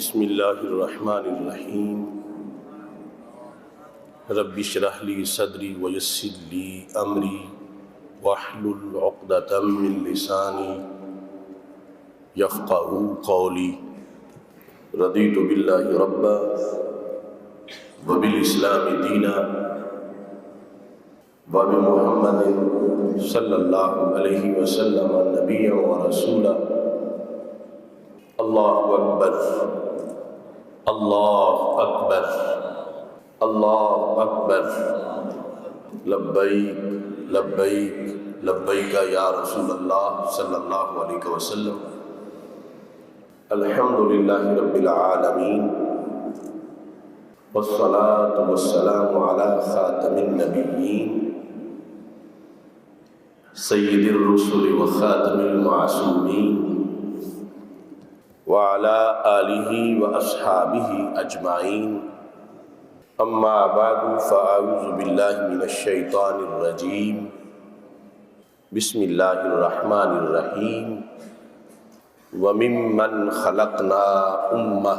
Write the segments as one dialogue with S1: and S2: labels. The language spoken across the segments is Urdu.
S1: بسم اللہ الرحمن الرحیم رب اشرح لی صدری ویسر لی امری واحلل عقدۃ من لسانی یفقہوا قولی رضیت باللہ ربا وبالاسلام دینا وبمحمد صلی اللہ علیہ وسلم نبیا ورسولا اللہ اکبر اللہ اکبر اللہ اکبر لبیک لبیک لبیک یا رسول اللہ صلی اللہ علیہ وسلم الحمدللہ رب العالمین والصلاة والسلام علی خاتم النبیین سید الرسل وخاتم المعصومین وعلى آلہ واصحابہ اجمعین اما بعد فاعوذ باللہ من الشیطان الرجیم بسم اللہ الرحمن الرحیم وممن خلقنا امہ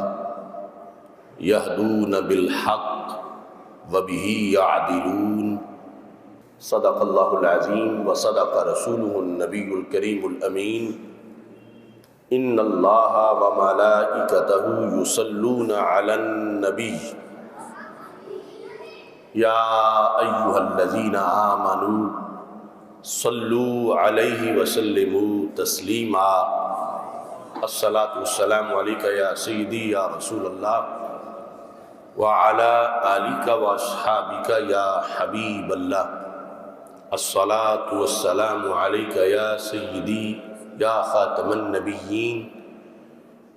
S1: یہدون بالحق وبہ یعدلون صدق اللہ العظیم وصدق رسولہ النبی الکریم الامین ان اللہ وملائکتہ یصلون علی النبی یا ایہا الذین آمنوا صلوا علیہ وسلموا تسلیما الصلاۃ والسلام علیک یا سیدی یا رسول اللہ وعلی آلک واصحابک یا حبیب اللہ الصلاۃ والسلام علیک یا سیدی یا خاتم النبیین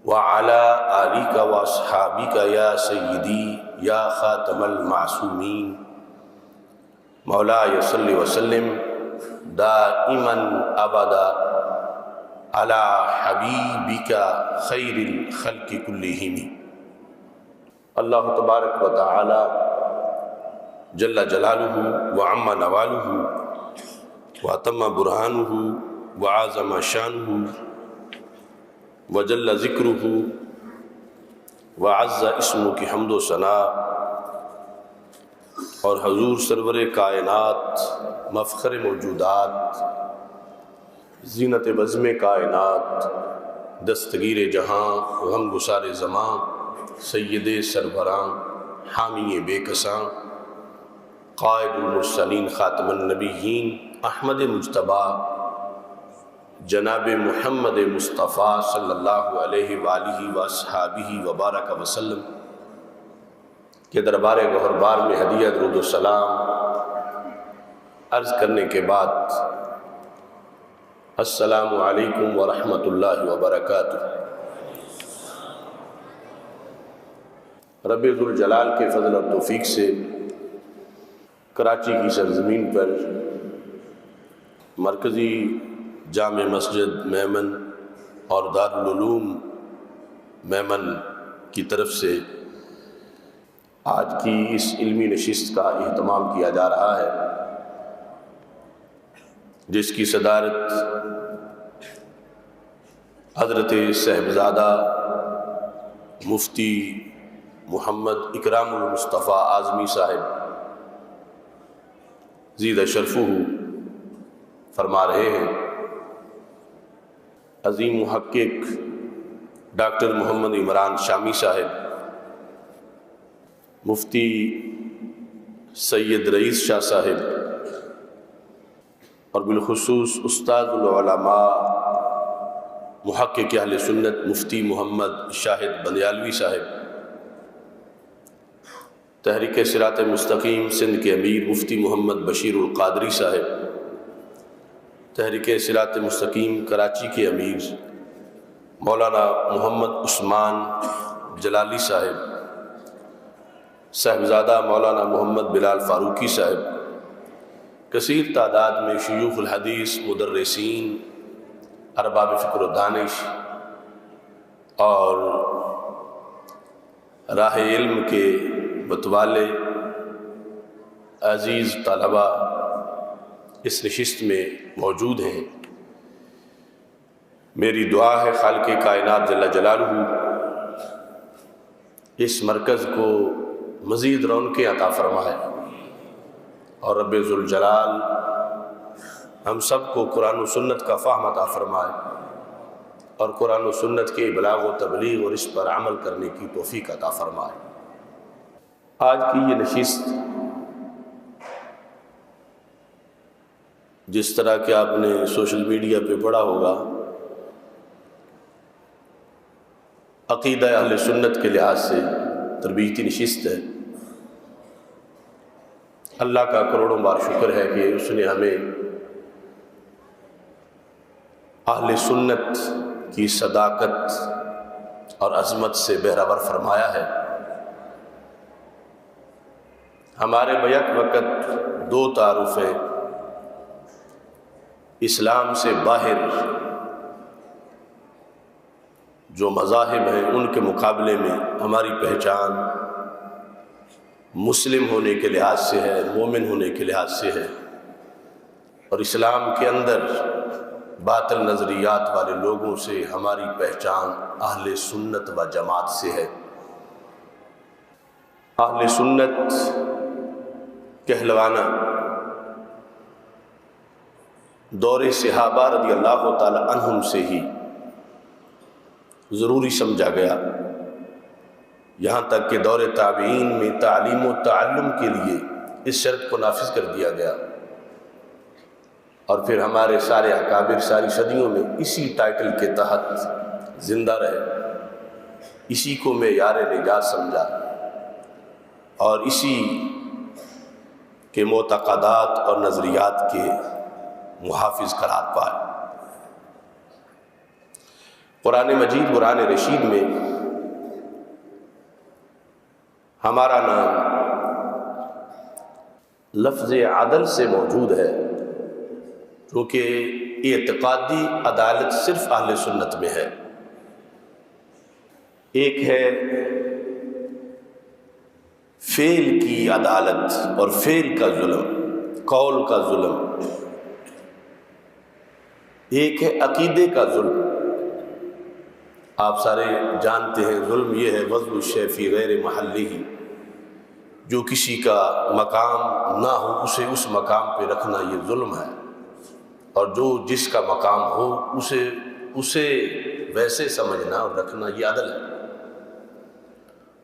S1: وعلی آلک واصحابک یا سیدی یا خاتم المعصومین مولاي صل وسلم دائما ابدا علی حبیبک خیر الخلق کلہم۔ اللہ تبارک و تعالی جل جلالہ وعم نوالہ واتم برہانہ وعظم شانہ وجل ذکرہ وعز اسمہ کی حمد و ثنا اور حضور سرور کائنات مفخر موجودات زینت بزم کائنات دستگیر جہاں غم گسار زماں سید سربراں حامی بے کساں قائد المرسلین خاتم النبیین احمد مجتبیٰ جناب محمد مصطفیٰ صلی اللہ علیہ وآلہ وصحابہ وبارک وسلم کے دربار گوہربار میں ہدیہ درود و سلام عرض کرنے کے بعد السلام علیکم ورحمۃ اللہ وبرکاتہ۔ رب ذوالجلال کے فضل اور توفیق سے کراچی کی سرزمین پر مرکزی جامع مسجد میمن اور دارالعلوم میمن کی طرف سے آج کی اس علمی نشست کا اہتمام کیا جا رہا ہے، جس کی صدارت حضرت صاحبزادہ مفتی محمد اکرام المصطفیٰ اعظمی صاحب زیدہ شرفہ فرما رہے ہیں۔ عظیم محقق ڈاکٹر محمد عمران شامی صاحب، مفتی سید رئیس شاہ صاحب اور بالخصوص استاد العلماء محقق اہل سنت مفتی محمد شاہد بندیالوی صاحب، تحریک صراط مستقیم سندھ کے امیر مفتی محمد بشیر القادری صاحب، تحریک صراط مستقیم کراچی کے امیر مولانا محمد عثمان جلالی صاحب، صاحبزادہ مولانا محمد بلال فاروقی صاحب، کثیر تعداد میں شیوخ الحدیث مدرسین ارباب فکر و دانش اور راہ علم کے متوالے عزیز طلبہ اس نشست میں موجود ہیں۔ میری دعا ہے خالق کائنات جل جلالہ اس مرکز کو مزید رونقیں عطا فرمائے، اور رب ذوالجلال ہم سب کو قرآن و سنت کا فہم عطا فرمائے، اور قرآن و سنت کے ابلاغ و تبلیغ اور اس پر عمل کرنے کی توفیق عطا فرمائے۔ آج کی یہ نشست جس طرح کہ آپ نے سوشل میڈیا پہ پڑھا ہوگا، عقیدہ اہل سنت کے لحاظ سے تربیتی نشست ہے۔ اللہ کا کروڑوں بار شکر ہے کہ اس نے ہمیں اہل سنت کی صداقت اور عظمت سے بہرہبر فرمایا ہے۔ ہمارے بیک وقت دو تعارف ہیں، اسلام سے باہر جو مذاہب ہیں ان کے مقابلے میں ہماری پہچان مسلم ہونے کے لحاظ سے ہے، مومن ہونے کے لحاظ سے ہے، اور اسلام کے اندر باطل نظریات والے لوگوں سے ہماری پہچان اہل سنت و جماعت سے ہے۔ اہل سنت کہلوانا دور صحابہ رضی اللہ تعالی عنہم سے ہی ضروری سمجھا گیا، یہاں تک کہ دور تابعین میں تعلیم و تعلم کے لیے اس شرط کو نافذ کر دیا گیا، اور پھر ہمارے سارے اکابر ساری صدیوں میں اسی ٹائٹل کے تحت زندہ رہے، اسی کو معیار نجات سمجھا، اور اسی کے معتقدات اور نظریات کے محافظ قرار پائے۔ قرآن مجید قرآن رشید میں ہمارا نام لفظ عدل سے موجود ہے، کیونکہ اعتقادی عدالت صرف اہل سنت میں ہے۔ ایک ہے فعل کی عدالت اور فعل کا ظلم، قول کا ظلم، ایک ہے عقیدے کا ظلم۔ آپ سارے جانتے ہیں ظلم یہ ہے وضع الشیء فی غیر محلہ، جو کسی کا مقام نہ ہو اسے اس مقام پہ رکھنا یہ ظلم ہے، اور جو جس کا مقام ہو اسے ویسے سمجھنا اور رکھنا یہ عدل ہے۔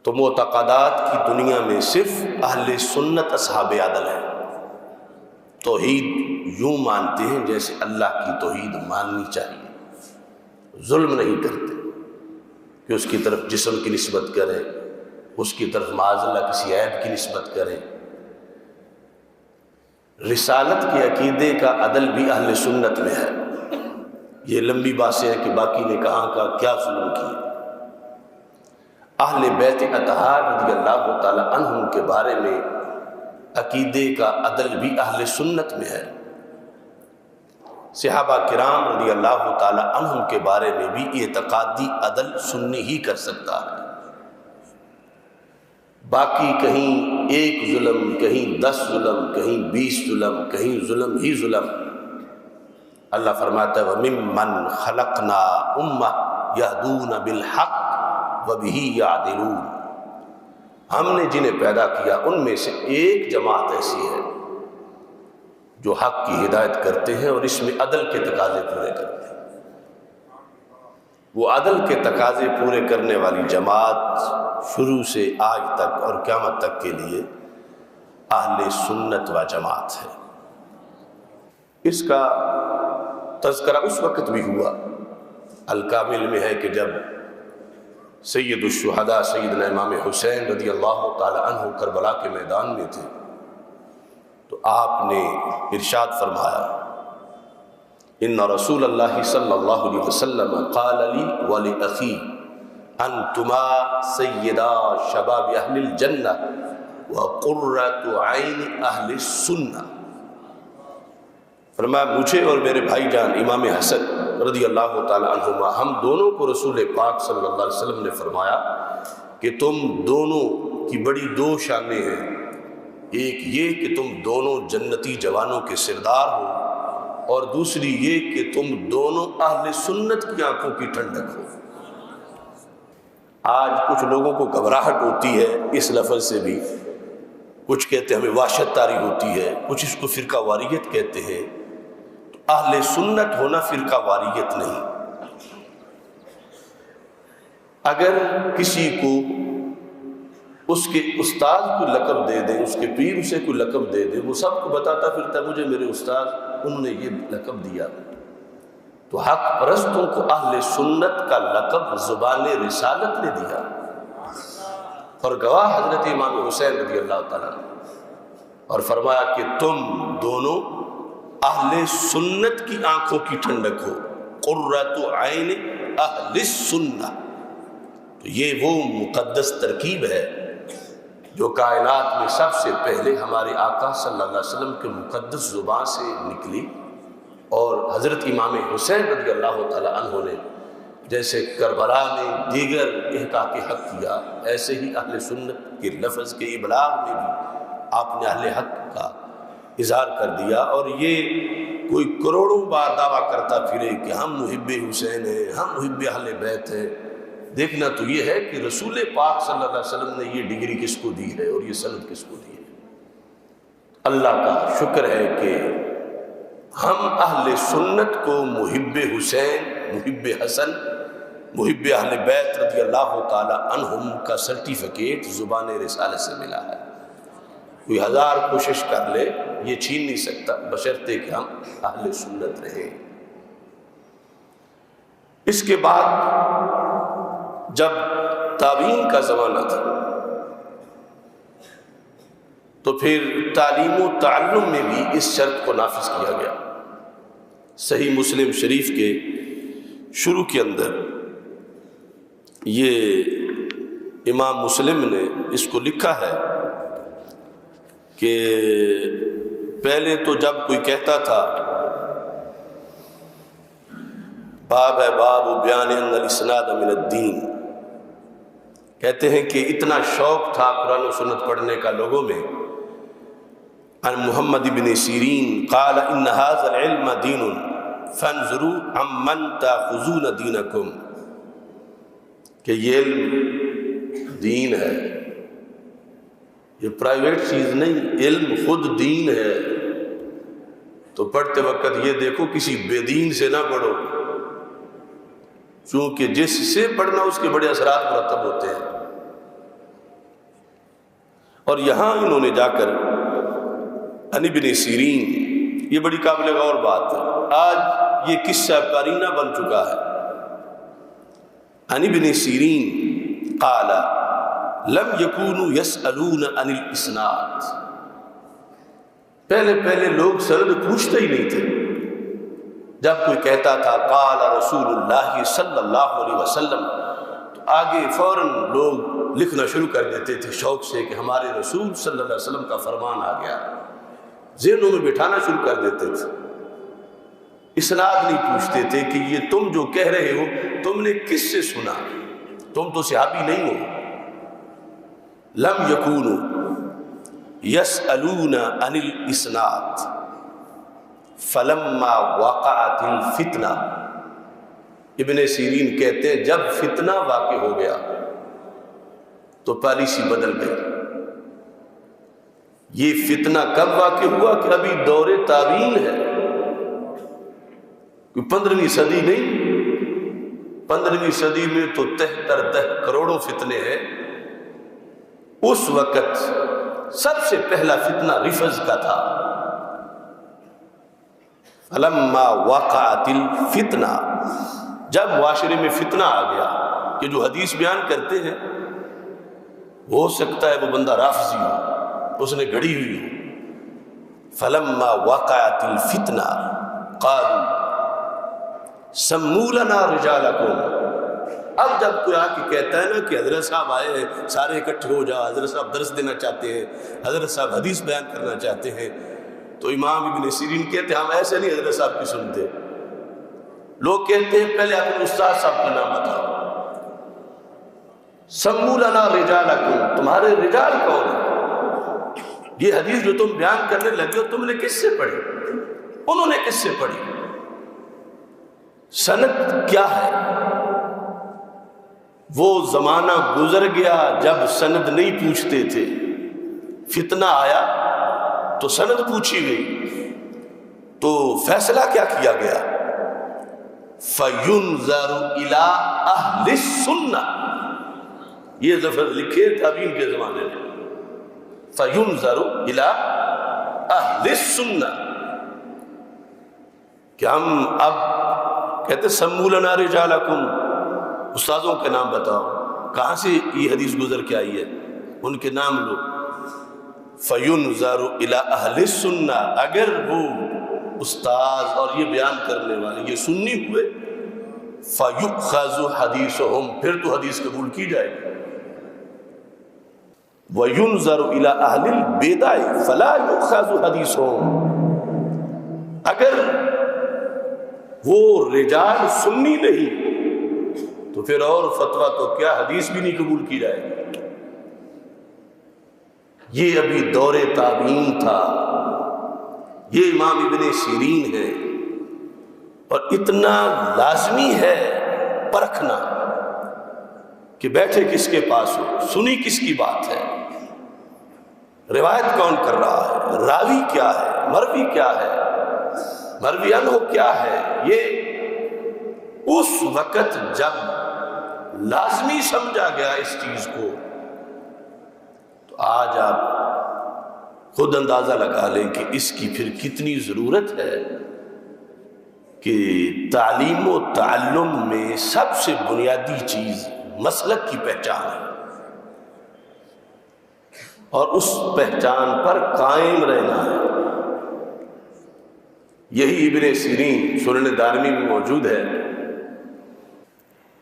S1: تو معتقدات کی دنیا میں صرف اہل سنت اصحاب عدل ہے، توحید یوں مانتے ہیں جیسے اللہ کی توحید ماننی چاہیے، ظلم نہیں کرتے کہ اس کی طرف جسم کی نسبت کریں، اس کی طرف معاذ اللہ کسی عیب کی نسبت کریں۔ رسالت کے عقیدے کا عدل بھی اہل سنت میں ہے۔ یہ لمبی باتیں ہیں کہ باقی نے کہاں کا کیا ظلم کیا۔ اہل بیت اطہار رضی اللہ تعالی عنہم کے بارے میں عقیدے کا عدل بھی اہل سنت میں ہے۔ صحابہ کرام رضی اللہ تعالی عنہم کے بارے میں بھی اعتقادی عدل سنی ہی کر سکتا ہے۔ باقی کہیں ایک ظلم، کہیں 10 ظلم، کہیں 20 ظلم، کہیں ظلم ہی ظلم۔ اللہ فرماتا ہے وَمِمَّنْ خَلَقْنَا أُمَّةً يَهْدُونَ بِالْحَقِّ وَبِهِ يَعْدِلُونَ، ہم نے جنہیں پیدا کیا ان میں سے ایک جماعت ایسی ہے جو حق کی ہدایت کرتے ہیں اور اس میں عدل کے تقاضے پورے کرتے ہیں۔ وہ عدل کے تقاضے پورے کرنے والی جماعت شروع سے آج تک اور قیامت تک کے لیے اہل سنت و جماعت ہے۔ اس کا تذکرہ اس وقت بھی ہوا، الکامل میں ہے، کہ جب سید الشہداء سیدنا امام حسین رضی اللہ تعالی عنہ کربلا کے میدان میں تھے، تو آپ نے ارشاد فرمایا ان رسول اللہ صلی اللہ علیہ وسلم قال لی ولأخی انتما سیدا شباب اہل الجنہ وقرۃ عین اہل السنہ۔ فرمایا مجھے اور میرے بھائی جان امام حسن رضی اللہ تعالی عنہما، ہم دونوں کو رسول پاک صلی اللہ علیہ وسلم نے فرمایا کہ تم دونوں کی بڑی دو شانیں ہیں، ایک یہ کہ تم دونوں جنتی جوانوں کے سردار ہو، اور دوسری یہ کہ تم دونوں اہل سنت کی آنکھوں کی ٹھنڈک ہو۔ آج کچھ لوگوں کو گھبراہٹ ہوتی ہے اس لفظ سے بھی، کچھ کہتے ہیں ہمیں وحشت طاری ہوتی ہے، کچھ اس کو فرقہ واریت کہتے ہیں۔ تو اہل سنت ہونا فرقہ واریت نہیں۔ اگر کسی کو اس کے استاد کو لقب دے دیں، اس کے پیر اسے کوئی لقب دے دے، وہ سب کو بتاتا پھرتا مجھے میرے استاد انہوں نے یہ لقب دیا، تو حق پرستوں کو اہل سنت کا لقب زبان رسالت نے دیا، اور گواہ حضرت امام حسین رضی اللہ تعالیٰ عنہ، اور فرمایا کہ تم دونوں اہل سنت کی آنکھوں کی ٹھنڈک ہو، قرۃ عین اہل السنہ۔ تو یہ وہ مقدس ترکیب ہے جو کائنات میں سب سے پہلے ہمارے آقا صلی اللہ علیہ وسلم کے مقدس زبان سے نکلی، اور حضرت امام حسین رضی اللہ تعالیٰ عنہ نے جیسے کربلا میں دیگر احقاق حق کیا، ایسے ہی اہل سنت کے لفظ کے ابلاغ میں بھی آپ نے اہل حق کا اظہار کر دیا۔ اور یہ کوئی کروڑوں بار دعویٰ کرتا پھرے کہ ہم محب حسین ہیں، ہم محب اہل بیت ہیں، دیکھنا تو یہ ہے کہ رسول پاک صلی اللہ علیہ وسلم نے یہ ڈگری کس کو دی ہے اور یہ سند کس کو دی ہے۔ اللہ کا شکر ہے کہ ہم اہل سنت کو محب حسین، محب حسن، محب اہل بیت رضی اللہ تعالی عنہم کا سرٹیفکیٹ زبان رسالت سے ملا ہے۔ کوئی ہزار کوشش کر لے یہ چھین نہیں سکتا، بشرطے کہ ہم اہل سنت رہیں۔ اس کے بعد جب تابعین کا زمانہ تھا تو پھر تعلیم و تعلم میں بھی اس شرط کو نافذ کیا گیا۔ صحیح مسلم شریف کے شروع کے اندر یہ امام مسلم نے اس کو لکھا ہے کہ پہلے تو جب کوئی کہتا تھا باب ہے باب بیان ان الاسناد من الدین، کہتے ہیں کہ اتنا شوق تھا قرآن و سنت پڑھنے کا لوگوں میں، عن محمد بن سیرین قال ان هذا العلم دین فانظروا عمن تاخذون دینکم، کہ یہ علم دین ہے، یہ پرائیویٹ چیز نہیں، علم خود دین ہے۔ تو پڑھتے وقت یہ دیکھو کسی بے دین سے نہ پڑھو، چونکہ جس سے پڑھنا اس کے بڑے اثرات مرتب ہوتے ہیں۔ اور یہاں انہوں نے جا کر عن ابن سیرین، یہ بڑی قابل غور بات ہے، آج یہ قصہ قرینہ بن چکا ہے۔ عن ابن سیرین قال لم یکونوا یسألون عن الاسناد، پہلے لوگ سند پوچھتے ہی نہیں تھے۔ جب کوئی کہتا تھا قال رسول اللہ صلی اللہ علیہ وسلم، تو آگے فوراً لوگ لکھنا شروع کر دیتے تھے شوق سے کہ ہمارے رسول صلی اللہ علیہ وسلم کا فرمان آ گیا، ذہنوں میں بٹھانا شروع کر دیتے تھے۔ اسناد نہیں پوچھتے تھے کہ یہ تم جو کہہ رہے ہو تم نے کس سے سنا، تم تو صحابی نہیں ہو۔ لم یکونوا یسألون عن الاسناد فلما وقعت الفتنہ، ابن سیرین کہتے ہیں جب فتنہ واقع ہو گیا تو پالیسی بدل گئی۔ یہ فتنہ کب واقع ہوا کہ ابھی دور تابعین ہے، کوئی 15ویں صدی نہیں، 15ویں صدی میں تو 73 کروڑوں فتنے ہیں۔ اس وقت سب سے پہلا فتنہ رفض کا تھا۔ فلما وقعت الفتنہ، جب معاشرے میں فتنہ آ گیا کہ جو حدیث بیان کرتے ہیں ہو سکتا ہے وہ بندہ رافضی ہو، اس نے گھڑی ہوئی ہو۔ فلما وقعت الفتنہ قالوا سموا لنا رجالکم، اب جب کوئی آ کے کہتا ہے نا کہ حضرت صاحب آئے ہیں سارے اکٹھے ہو جاؤ، حضرت صاحب درس دینا چاہتے ہیں، حضرت صاحب حدیث بیان کرنا چاہتے ہیں، تو امام ابن سیرین کہتے ہیں ہم ایسے نہیں حضرت صاحب کی سنتے۔ لوگ کہتے ہیں پہلے اپنے استاد صاحب کا نام بتاؤ۔ سموا لنا رجالکم، تمہارے رجال کون ہیں؟ یہ حدیث جو تم بیان کرنے لگے ہو تم نے کس سے پڑھی؟ انہوں نے کس سے پڑھی؟ سند کیا ہے؟ وہ زمانہ گزر گیا جب سند نہیں پوچھتے تھے، فتنہ آیا تو سند پوچھی گئی، تو فیصلہ کیا کیا گیا؟ فَيُنْظَرُ إِلَىٰ أَهْلِ السُّنَّةِ، یہ لفظ لکھے تابعین کے زمانے میں، فَيُنْظَرُ إِلَىٰ أَهْلِ السُّنَّةِ، کہ ہم اب کہتے سموا لنا رجالکم، استاذوں کے نام بتاؤ، کہاں سے یہ حدیث گزر کے آئی ہے، ان کے نام لو۔ فَيُنْظَرُ إِلَىٰ أَهْلِ السُّنَّةِ، اگر وہ استاذ اور یہ بیان کرنے والے یہ سنی ہوئے، فَيُؤْخَذُ حَدِيثُهُمْ، پھر تو حدیث قبول کی جائے گی۔ وَيُنْظَرُ إِلَىٰ أَهْلِ الْبِدْعِ فَلَا يُؤْخَذُ حَدِيثُهُمْ، اگر وہ رجال سنی نہیں تو پھر اور فتویٰ تو کیا، حدیث بھی نہیں قبول کی جائے گی۔ یہ ابھی دور تابعین تھا، یہ امام ابن سیرین ہے، اور اتنا لازمی ہے پرکھنا کہ بیٹھے کس کے پاس ہو، سنی کس کی بات ہے، روایت کون کر رہا ہے، راوی کیا ہے، مروی کیا ہے، مروی عنہ کیا ہے۔ یہ اس وقت جب لازمی سمجھا گیا اس چیز کو، تو آج آپ خود اندازہ لگا لیں کہ اس کی پھر کتنی ضرورت ہے کہ تعلیم و تعلم میں سب سے بنیادی چیز مسلک کی پہچان ہے، اور اس پہچان پر قائم رہنا ہے۔ یہی ابن سیرین سنن دارمی میں موجود ہے۔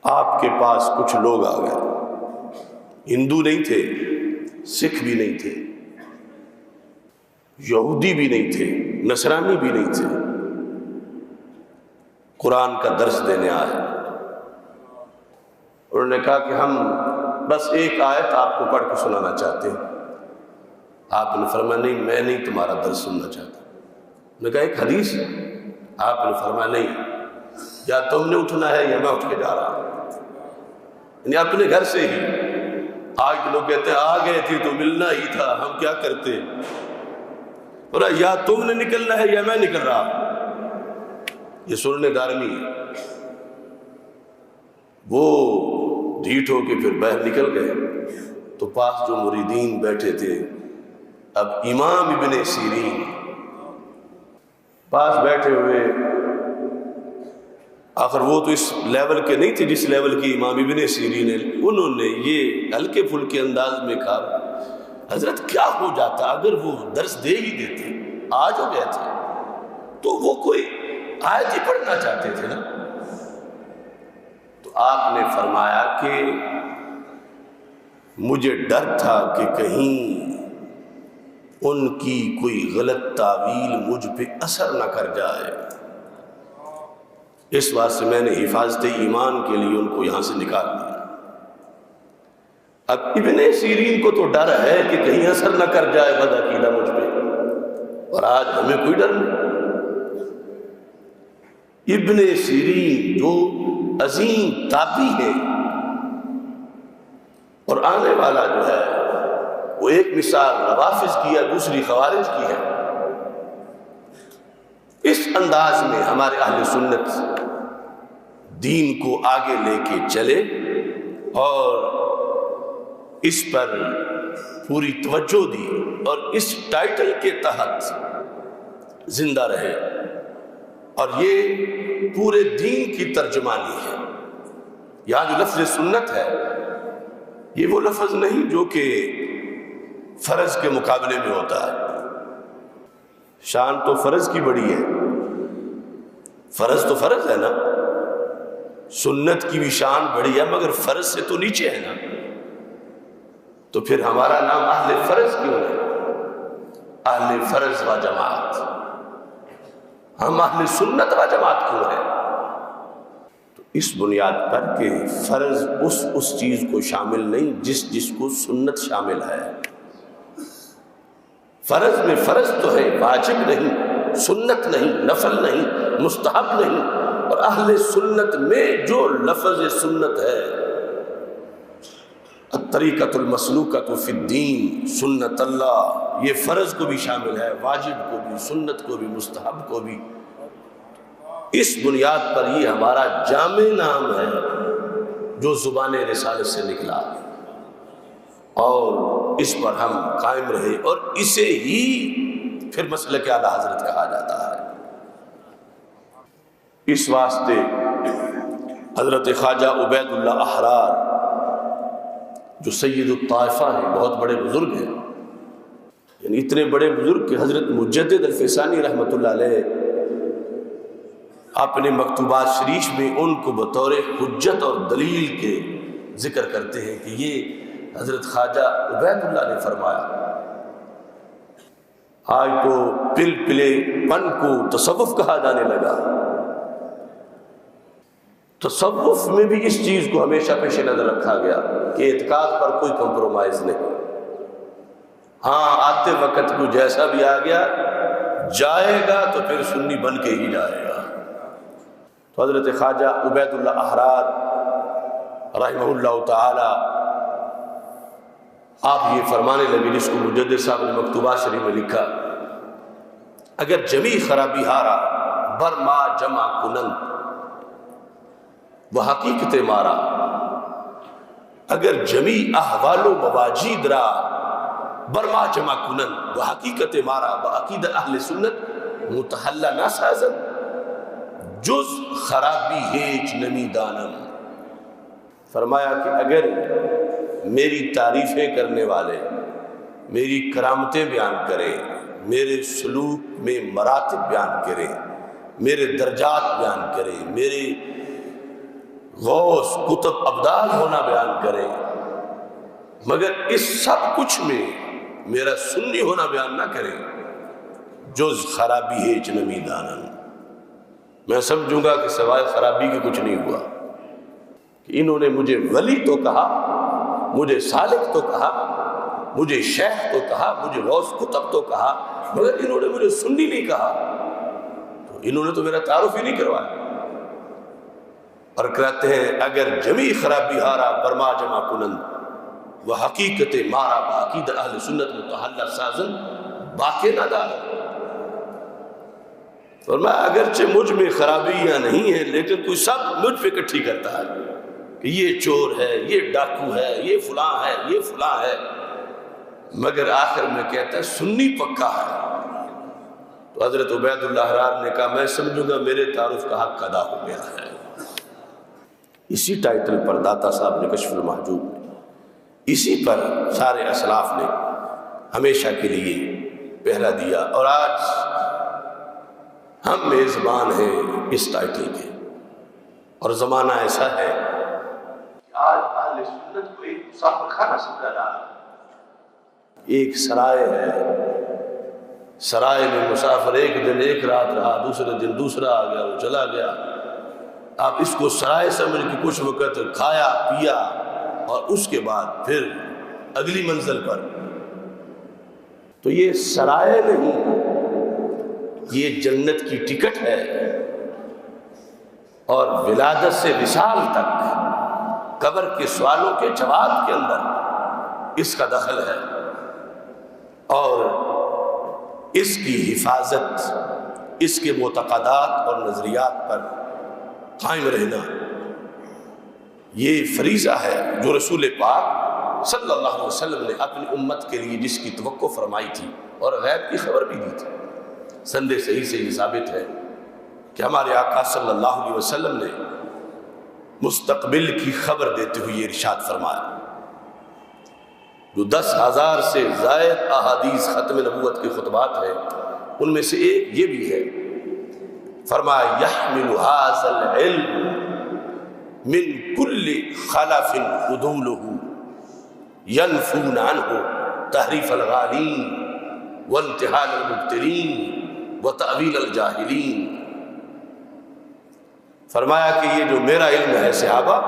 S1: آپ کے پاس کچھ لوگ آ گئے، ہندو نہیں تھے، سکھ بھی نہیں تھے، یہودی بھی نہیں تھے، نصرانی بھی نہیں تھے، قرآن کا درس دینے آئے۔ انہوں نے کہا کہ ہم بس ایک آیت آپ کو پڑھ کے سنانا چاہتے ہیں۔ آپ نے فرمایا نہیں، میں نہیں تمہارا درس سننا چاہتا۔ میں نے کہا ایک حدیث ہے۔ آپ نے فرمایا نہیں، یا تم نے اٹھنا ہے یا میں اٹھ کے جا رہا ہوں، یعنی اپنے گھر سے ہی۔ آج لوگ کہتے ہیں آ گئے تھے تو ملنا ہی تھا، ہم کیا کرتے، اور یا تم نے نکلنا ہے یا میں نکل رہا ہوں۔ یہ سنن دارمی ہے۔ وہ ڈھیٹ ہو کے پھر باہر نکل گئے، تو پاس جو مریدین بیٹھے تھے، اب امام ابن سیرین پاس بیٹھے ہوئے، آخر وہ تو اس لیول کے نہیں تھے جس لیول کی امام ابن سیرین ہے، انہوں نے یہ ہلکے پھلکے انداز میں کہا حضرت کیا ہو جاتا اگر وہ درس دے ہی دیتے، آج ہو گئے تھے تو وہ کوئی آیت ہی پڑھنا چاہتے تھے نا۔ تو آپ نے فرمایا کہ مجھے ڈر تھا کہ کہیں ان کی کوئی غلط تعویل مجھ پہ اثر نہ کر جائے، اس بات سے میں نے حفاظت ایمان کے لیے ان کو یہاں سے نکال دیا۔ اب ابن سیرین کو تو ڈر ہے کہ کہیں اثر نہ کر جائے بدعقیدہ مجھ پہ، اور آج ہمیں کوئی ڈر نہیں۔ ابن سیرین جو عظیم تابعی ہے، اور آنے والا جو ہے وہ ایک مثال روافض کی ہے، دوسری خوارج کی ہے۔ اس انداز میں ہمارے اہل سنت دین کو آگے لے کے چلے اور اس پر پوری توجہ دی، اور اس ٹائٹل کے تحت زندہ رہے، اور یہ پورے دین کی ترجمانی ہے۔ یہاں جو لفظ سنت ہے، یہ وہ لفظ نہیں جو کہ فرض کے مقابلے میں ہوتا ہے۔ شان تو فرض کی بڑی ہے، فرض تو فرض ہے نا، سنت کی بھی شان بڑی ہے، مگر فرض سے تو نیچے ہے نا۔ تو پھر ہمارا نام اہل فرض کیوں ہے؟ اہل فرض و جماعت، ہم اہل سنت و جماعت کیوں ہیں؟ تو اس بنیاد پر کہ فرض اس چیز کو شامل نہیں جس کو سنت شامل ہے۔ فرض میں فرض تو ہے، واجب نہیں، سنت نہیں، نفل نہیں، مستحب نہیں، اور اہل سنت میں جو لفظ سنت ہے الطریقۃ المسلوکۃ فی الدین سنت اللہ، یہ فرض کو بھی شامل ہے، واجب کو بھی، سنت کو بھی، مستحب کو بھی۔ اس بنیاد پر یہ ہمارا جامع نام ہے جو زبان رسالت سے نکلا، اور اس پر ہم قائم رہے، اور اسے ہی پھر مسلک اعلیٰ حضرت کہا جاتا ہے۔ اس واسطے حضرت خواجہ عبید اللہ احرار جو سید الطائفہ ہیں، بہت بڑے بزرگ ہیں، یعنی اتنے بڑے بزرگ کہ حضرت مجدد الفسانی رحمۃ اللہ علیہ اپنے مکتوبات شریف میں ان کو بطور حجت اور دلیل کے ذکر کرتے ہیں کہ یہ حضرت خواجہ عبید اللہ نے فرمایا۔ آج تو پل پلے پن کو تصوف کہا جانے لگا۔ تصوف میں بھی اس چیز کو ہمیشہ پیش نظر رکھا گیا کہ اعتقاد پر کوئی کمپرومائز نہیں۔ ہاں، آتے وقت کو جیسا بھی آ گیا جائے گا تو پھر سنی بن کے ہی جائے گا۔ تو حضرت خواجہ عبید اللہ احرار رحمہ اللہ تعالی آپ یہ فرمانے لگے، جس کو مجدد صاحب نے مکتوبات شریف میں لکھا، اگر جمی خرابی ہارا برما جمع کنند وہ حقیقت مارا، اگر جمی احوال و مواجید را برما جمع کنند وہ حقیقت مارا بعقید اہل سنت متحلہ نہ سازن جز خرابی ہیچ نمی دانم۔ فرمایا کہ اگر میری تعریفیں کرنے والے میری کرامتیں بیان کریں، میرے سلوک میں مراتب بیان کریں، میرے درجات بیان کریں، میرے غوث کتب ابدال ہونا بیان کریں، مگر اس سب کچھ میں میرا سنی ہونا بیان نہ کریں، جز خرابی ہے جنمی دانن، میں سمجھوں گا کہ سوائے خرابی کے کچھ نہیں ہوا۔ کہ انہوں نے مجھے ولی تو کہا، مجھے سالک تو کہا، مجھے شیخ تو کہا، مجھے غوث کتب تو کہا، مگر انہوں نے مجھے سنی نہیں کہا، تو انہوں نے تو میرا تعارف ہی نہیں کروایا۔ اور کہتے ہیں اگر جمی خرابی ہارا برما جمع کنند وہ حقیقت مارا بعقید اہل سنت متحلہ سازن باقی نہ دار۔ فرمایا اگرچہ مجھ میں خرابیاں نہیں ہیں لیکن کوئی سب مجھ پہ اکٹھی کرتا ہے کہ یہ چور ہے، یہ ڈاکو ہے، یہ فلاں ہے، یہ فلاں ہے، مگر آخر میں کہتا ہے سنی پکا ہے۔ تو حضرت عبید اللہ احرار نے کہا میں سمجھوں گا میرے تعارف کا حق ادا ہو گیا ہے۔ اسی ٹائٹل پر داتا صاحب نے کشف المحجوب، اسی پر سارے اسلاف نے ہمیشہ کے لیے پہرا دیا، اور آج ہم میزبان ہیں اس ٹائٹل کے۔ اور زمانہ ایسا ہے کہ آج اہل سنت کو ایک مسافر خانہ سمجھا جا رہا ہے۔ ایک سرائے ہے، سرائے میں مسافر ایک دن ایک رات رہا، دوسرے دن دوسرا آ گیا، وہ چلا گیا۔ آپ اس کو سرائے سمجھ کے کچھ وقت کھایا پیا اور اس کے بعد پھر اگلی منزل پر۔ تو یہ سرائے نہیں، یہ جنت کی ٹکٹ ہے، اور ولادت سے وصال تک قبر کے سوالوں کے جواب کے اندر اس کا دخل ہے، اور اس کی حفاظت، اس کے معتقدات اور نظریات پر قائم رہنا یہ فریضہ ہے جو رسول پاک صلی اللہ علیہ وسلم نے اپنی امت کے لیے جس کی توقع فرمائی تھی اور غیب کی خبر بھی دی تھی۔ سند صحیح سے یہ ثابت ہے کہ ہمارے آقا صلی اللہ علیہ وسلم نے مستقبل کی خبر دیتے ہوئے یہ ارشاد فرمایا، جو 10,000 سے زائد احادیث ختم نبوت کے خطبات ہیں ان میں سے ایک یہ بھی ہے، فرمایا یحمل هذا العلم من كل خلف عدوله ينفون عنه تحریف الغالین وانتحال المبتلین وتأویل الجاہلین۔ فرمایا کہ یہ جو میرا علم ہے صحابہ،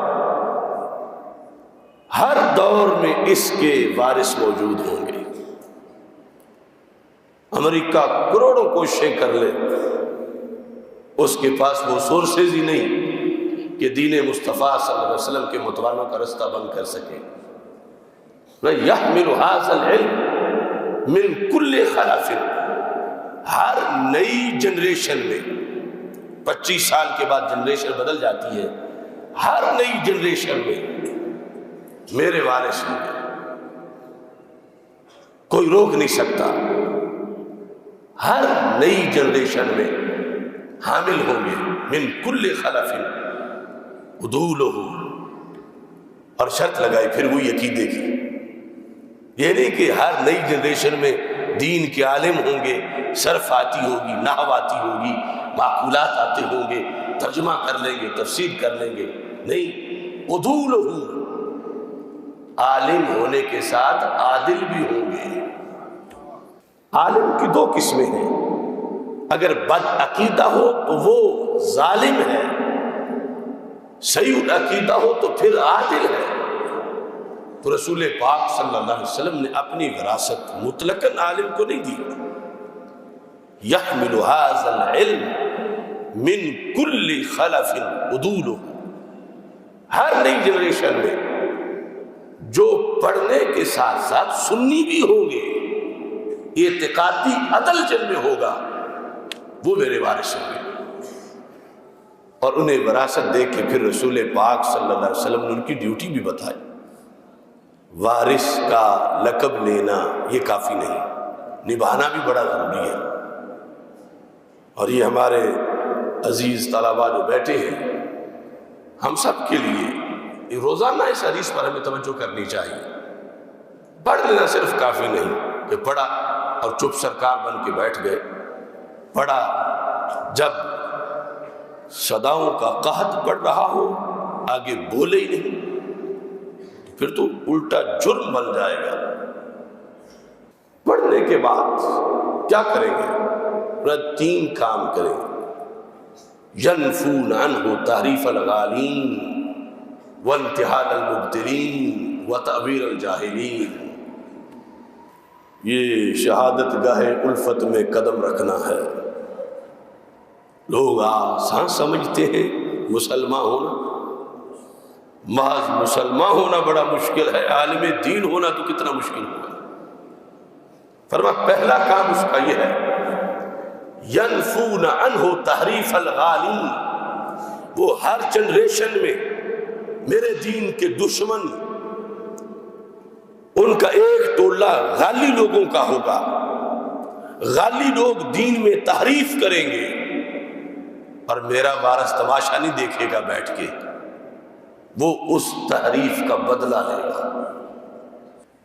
S1: ہر دور میں اس کے وارث موجود ہوں گے۔ امریکہ کروڑوں کوششیں کر لے، اس کے پاس وہ سورسز ہی نہیں کہ دین مصطفیٰ صلی اللہ علیہ وسلم کے متوالوں کا رستہ بند کر سکے۔ یحمل ھذا العلم من کل خلف، ہر نئی جنریشن میں 25 سال کے بعد جنریشن بدل جاتی ہے، ہر نئی جنریشن میں میرے وارث ہوں گے، کوئی روک نہیں سکتا، ہر نئی جنریشن میں حامل ہوں گے من کل خلف عدولہ، اور شرط لگائی پھر وہی عقیدے کی، یہ نہیں کہ ہر نئی جنریشن میں دین کے عالم ہوں گے، صرف آتی ہوگی، نحو آتی ہوگی، معقولات آتے ہوں گے، ترجمہ کر لیں گے، تفسیر کر لیں گے، نہیں، عدولہ، عالم ہونے کے ساتھ عادل بھی ہوں گے۔ عالم کی دو قسمیں ہیں، اگر بد عقیدہ ہو تو وہ ظالم ہے، صحیح عقیدہ ہو تو پھر عادل ہے۔ تو رسول پاک صلی اللہ علیہ وسلم نے اپنی وراثت مطلقاً عالم کو نہیں دی، یحمل ھذا العلم من کل خلف عدولہ، ہر نئی جنریشن میں جو پڑھنے کے ساتھ ساتھ سنی بھی ہوں گے، اعتقادی عدل جن میں ہوگا، وہ میرے وارث ہوں گے۔ اور انہیں وراثت دیکھ کے پھر رسول پاک صلی اللہ علیہ وسلم نے ان کی ڈیوٹی بھی بتائی۔ وارث کا لقب لینا یہ کافی نہیں، نبھانا بھی بڑا ضروری ہے۔ اور یہ ہمارے عزیز طلباء جو بیٹھے ہیں، ہم سب کے لیے روزانہ اس حدیث پر ہمیں توجہ کرنی چاہیے۔ پڑھ لینا صرف کافی نہیں کہ پڑھا اور چپ سرکار بن کے بیٹھ گئے، پڑھا جب صداؤں کا قحط پڑ رہا ہو آگے بولے ہی نہیں، پھر تو الٹا جرم بن جائے گا۔ پڑھنے کے بعد کیا کریں گے؟ 3 کام کریں گے، ینفون عنہ تحریف الغالین وانتحال المبتلین وتعبیر الجاہلین۔ یہ شہادت گاہ الفت میں قدم رکھنا ہے۔ لوگ آسان سمجھتے ہیں مسلمان ہونا، محض مسلمان ہونا بڑا مشکل ہے، عالم دین ہونا تو کتنا مشکل ہوگا۔ فرمایا پہلا کام اس کا یہ ہے، ینفون عنہ تحریف الغالین، وہ ہر جنریشن میں میرے دین کے دشمن، ان کا ایک ٹولہ غالی لوگوں کا ہوگا، غالی لوگ دین میں تحریف کریں گے، اور میرا وارث تماشا نہیں دیکھے گا بیٹھ کے، وہ اس تحریف کا بدلہ لے گا۔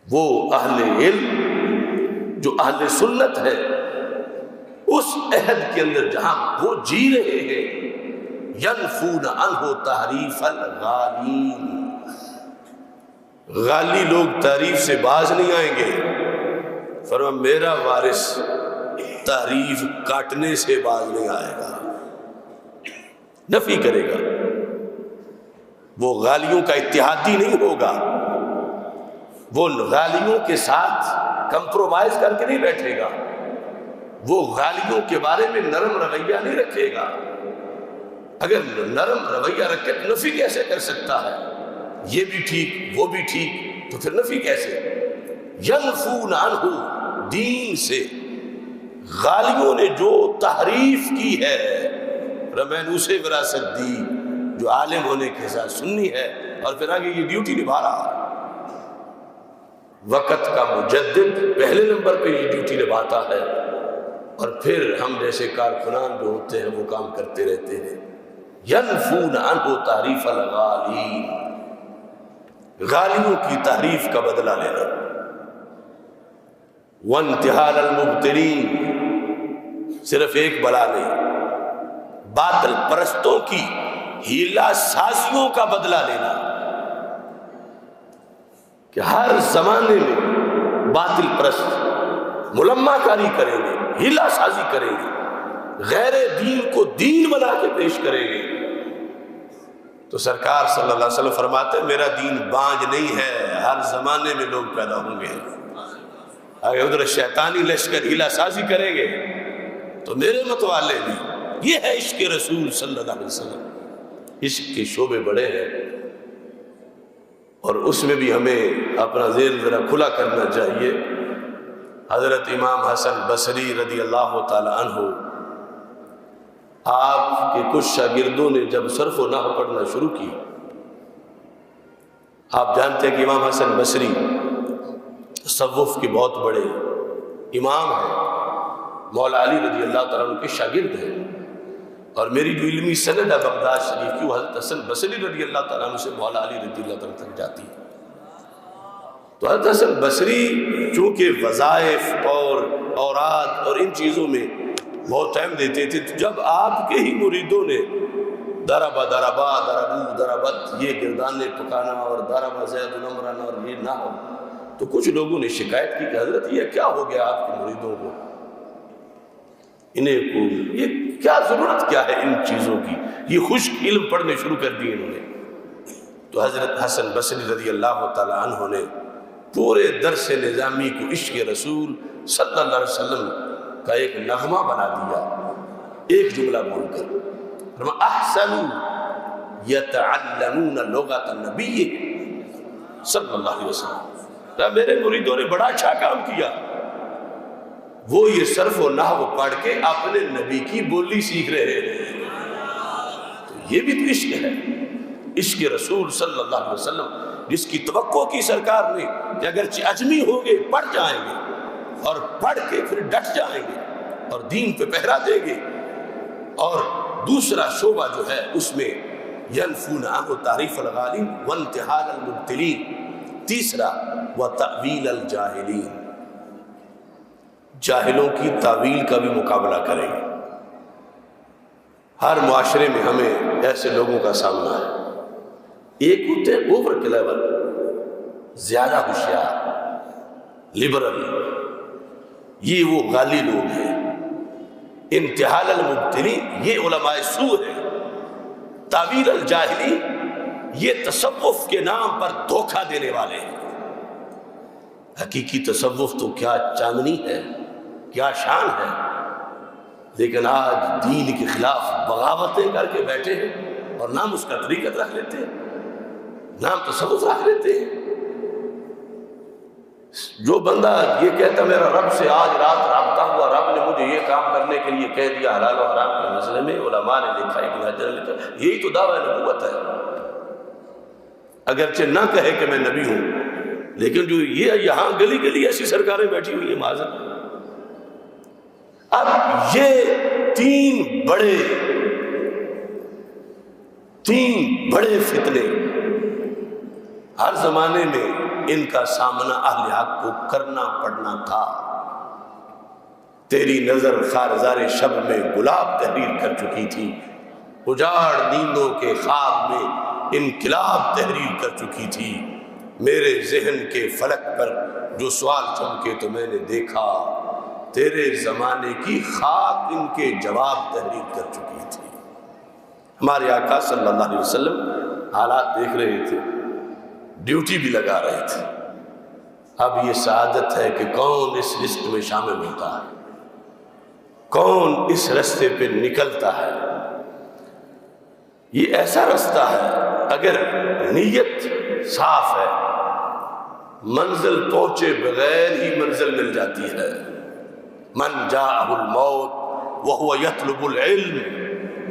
S1: وہ اہل علم جو اہل سنت ہے، اس عہد کے اندر جہاں وہ جی رہے ہیں، ینفون عنہ تحریف الغالین، غالی لوگ تعریف سے باز نہیں آئیں گے۔ فرمایا میرا وارث تعریف کاٹنے سے باز نہیں آئے گا، نفی کرے گا، وہ غالیوں کا اتحادی نہیں ہوگا، وہ غالیوں کے ساتھ کمپرومائز کر کے نہیں بیٹھے گا، وہ غالیوں کے بارے میں نرم رویہ نہیں رکھے گا۔ اگر نرم رویہ رکھے تو نفی کیسے کر سکتا ہے؟ یہ بھی ٹھیک وہ بھی ٹھیک، تو پھر نفی کیسے؟ ینفون عنہ، دین سے غالیوں نے جو تحریف کی ہے، میں نے اسے وراثت دی جو عالم ہونے کے ساتھ سنی ہے، اور پھر آگے یہ ڈیوٹی نبھا رہا ہے۔ وقت کا مجدد پہلے نمبر پہ یہ ڈیوٹی نبھاتا ہے، اور پھر ہم جیسے کارکنان جو ہوتے ہیں وہ کام کرتے رہتے ہیں۔ ینفون عنہ تحریف الغالین، غالیوں کی تحریف کا بدلہ لینا۔ وانتحال المبتلین، صرف ایک بلا نہیں، باطل پرستوں کی ہیلا سازیوں کا بدلہ لینا، کہ ہر زمانے میں باطل پرست ملمہ کاری کریں گے، ہیلا سازی کریں گے، غیر دین کو دین بنا کے پیش کریں گے۔ تو سرکار صلی اللہ علیہ وسلم فرماتے ہیں میرا دین بانج نہیں ہے، ہر زمانے میں لوگ پیدا ہوں گے، اگر ادھر شیطانی لشکر ہیلا سازی کریں گے تو میرے متوالے بھی۔ یہ ہے عشق رسول صلی اللہ علیہ وسلم، عشق کے شعبے بڑے ہیں، اور اس میں بھی ہمیں اپنا ذہن ذرا کھلا کرنا چاہیے۔ حضرت امام حسن بصری رضی اللہ تعالی عنہ، آپ کے کچھ شاگردوں نے جب صرف و نحو پڑھنا شروع کی، آپ جانتے ہیں کہ امام حسن بصری تصوف کے بہت بڑے امام ہیں، مولا علی رضی اللہ تعالیٰ عنہ کے شاگرد ہیں، اور میری جو علمی سند ہے بغداد شریف کی، وہ حضرت حسن بصری رضی اللہ تعالیٰ عنہ سے مولا علی رضی اللہ تعالیٰ تک جاتی ہے۔ تو حضرت حسن بصری چونکہ وظائف اور اوراد اور ان چیزوں میں بہت ٹائم دیتے تھے، تو جب آپ کے ہی مریدوں نے دربا دربا دربو دربت یہ گردانے پکانا اور دربا زید العمران اور یہ نہ ہو، تو کچھ لوگوں نے شکایت کی کہ حضرت یہ کیا ہو گیا آپ کے مریدوں کو، انہیں کو یہ کیا ضرورت کیا ہے ان چیزوں کی، یہ خشک علم پڑھنے شروع کر دیے انہوں نے۔ تو حضرت حسن بصری رضی اللہ تعالی عنہ نے پورے درس نظامی کو عشق رسول صلی اللہ علیہ وسلم کا ایک نغمہ بنا دیا، ایک جملہ بول کر، احسن یتعلمون لغت النبی صلی اللہ علیہ وسلم، میرے مریدوں نے بڑا اچھا کام کیا، وہ یہ صرف و نحو پڑھ کے اپنے نبی کی بولی سیکھ رہے ہیں۔ تو یہ بھی تو عشق ہے، عشق رسول صلی اللہ علیہ وسلم، جس کی توقع کی سرکار نے کہ اگرچہ اجمی ہوں گے پڑھ جائیں گے، اور پڑھ کے پھر ڈٹ جائیں گے اور دین پہ پہرا دیں گے، اور دوسرا شعبہ جو ہے اس میں ینفون عنہ تعریف الغالین وانتحال المبتلین، تیسرا وتأویل الجاہلین، جاہلوں کی تعویل کا بھی مقابلہ کریں گے۔ ہر معاشرے میں ہمیں ایسے لوگوں کا سامنا ہے، ایک ہوتے ہیں اوور کلیور، زیادہ ہوشیار، لبرل، یہ وہ غالی لوگ ہیں۔ انتحال المبتلین یہ علماء سوء ہے، تعویل الجاہلی یہ تصوف کے نام پر دھوکہ دینے والے ہیں۔ حقیقی تصوف تو کیا چاندنی ہے، کیا شان ہے، لیکن آج دین کے خلاف بغاوتیں کر کے بیٹھے ہیں اور نام اس کا طریقت رکھ لیتے ہیں، نام تصوف رکھ لیتے ہیں۔ جو بندہ یہ کہتا میرا رب سے آج رات رابطہ ہوا، رب نے مجھے یہ کام کرنے کے لیے کہہ دیا، حلال و حرام کے مسئلے میں علماء نے لکھا، ابن حجر نے لکھا، یہی تو دعویٰ نبوت ہے۔ اگرچہ نہ کہے کہ میں نبی ہوں، لیکن جو یہ یہاں گلی گلی ایسی سرکاریں بیٹھی ہوئی ہیں معذرت۔ اب یہ تین بڑے فتنے ہر زمانے میں ان کا سامنا اہل حق کو کرنا پڑنا تھا۔ تیری نظر خارزار شب میں گلاب تحریر کر چکی تھی، اجاڑ نیندوں کے خواب میں انقلاب تحریر کر چکی تھی، میرے ذہن کے فلک پر جو سوال چمکے تو میں نے دیکھا، تیرے زمانے کی خاک ان کے جواب تحریر کر چکی تھی۔ ہمارے آقا صلی اللہ علیہ وسلم حالات دیکھ رہے تھے، ڈیوٹی بھی لگا رہے تھے۔ اب یہ سعادت ہے کہ کون اس لسٹ میں شامل ہوتا ہے، کون اس رستے پہ نکلتا ہے۔ یہ ایسا رستہ ہے اگر نیت صاف ہے، منزل پہنچے بغیر ہی منزل مل جاتی ہے۔ من جاءہ الموت وہو یطلب العلم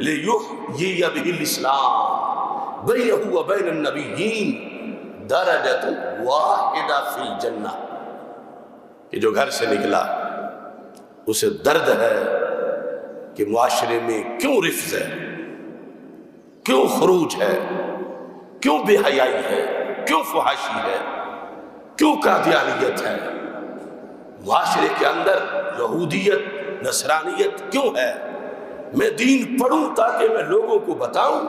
S1: لیحیی بہ الاسلام بینہ وبین النبیین درجۃ واحدہ فی الجنہ، کہ جو گھر سے نکلا اسے درد ہے کہ معاشرے میں کیوں رفض ہے، کیوں خروج ہے، کیوں بے حیائی ہے، کیوں فحاشی ہے، کیوں قادیانیت ہے، معاشرے کے اندر یہودیت نصرانیت کیوں ہے۔ میں دین پڑھوں تاکہ میں لوگوں کو بتاؤں،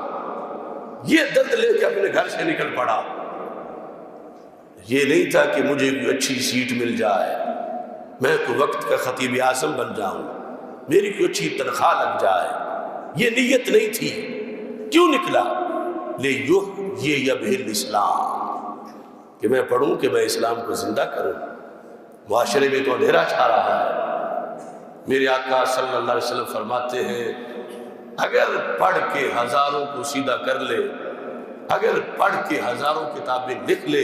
S1: یہ درد لے کے اپنے گھر سے نکل پڑا۔ یہ نہیں تھا کہ مجھے کوئی اچھی سیٹ مل جائے، میں کوئی وقت کا خطیب اعظم بن جاؤں، میری کوئی اچھی تنخواہ لگ جائے، یہ نیت نہیں تھی۔ کیوں نکلا؟ لیحیی بہ الاسلام، کہ میں پڑھوں، کہ میں اسلام کو زندہ کروں۔ معاشرے میں تو اندھیرا چھا رہا ہے۔ میرے آقا صلی اللہ علیہ وسلم فرماتے ہیں اگر پڑھ کے ہزاروں کو سیدھا کر لے اگر پڑھ کے ہزاروں کتابیں لکھ لے،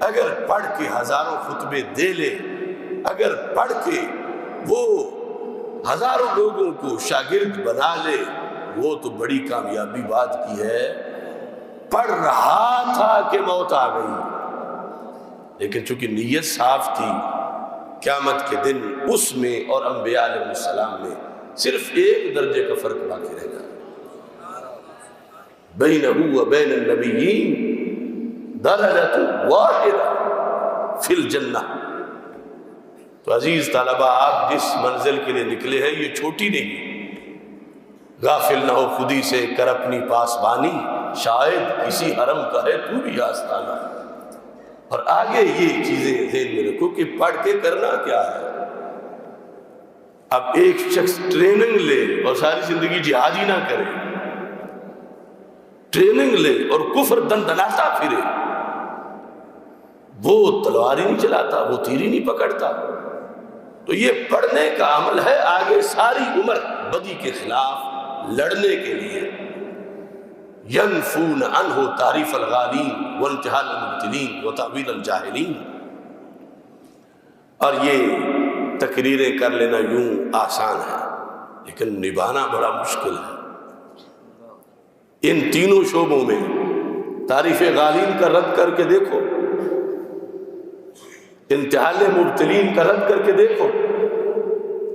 S1: اگر پڑھ کے ہزاروں خطبے دے لے، اگر پڑھ کے وہ ہزاروں لوگوں کو شاگرد بنا لے، وہ تو بڑی کامیابی بات کی ہے۔ پڑھ رہا تھا کہ موت آ گئی، لیکن چونکہ نیت صاف تھی، قیامت کے دن اس میں اور انبیاء علیہ السلام میں صرف ایک درجے کا فرق باقی رہے گا۔ بینہ و بین النبیین درجۃ واحدہ فی الجنہ۔ تو عزیز طلبہ، آپ جس منزل کے لیے نکلے ہیں یہ چھوٹی نہیں، غافل نہ ہو خودی سے، کر اپنی پاسبانی، شاید کسی حرم کا ہے تو بھی آستانہ۔ اور آگے یہ چیزیں ذہن میں رکھو کہ پڑھ کے کرنا کیا ہے۔ اب ایک شخص ٹریننگ لے اور ساری زندگی جہاد ہی نہ کرے، ٹریننگ لے اور کفر دندناتا پھرے، وہ تلوار ہی نہیں چلاتا، وہ تیر ہی نہیں پکڑتا۔ تو یہ پڑھنے کا عمل ہے آگے ساری عمر بدی کے خلاف لڑنے کے لیے۔ ینفون عنہ تعریف الغالین وانتحال المبتلین وتأویل الجاہلین۔ اور یہ تقریریں کر لینا یوں آسان ہے، لیکن نبھانا بڑا مشکل ہے۔ ان تینوں شعبوں میں تعریف غالین کا رد کر کے دیکھو، انتحال مبتلین کا رد کر کے دیکھو،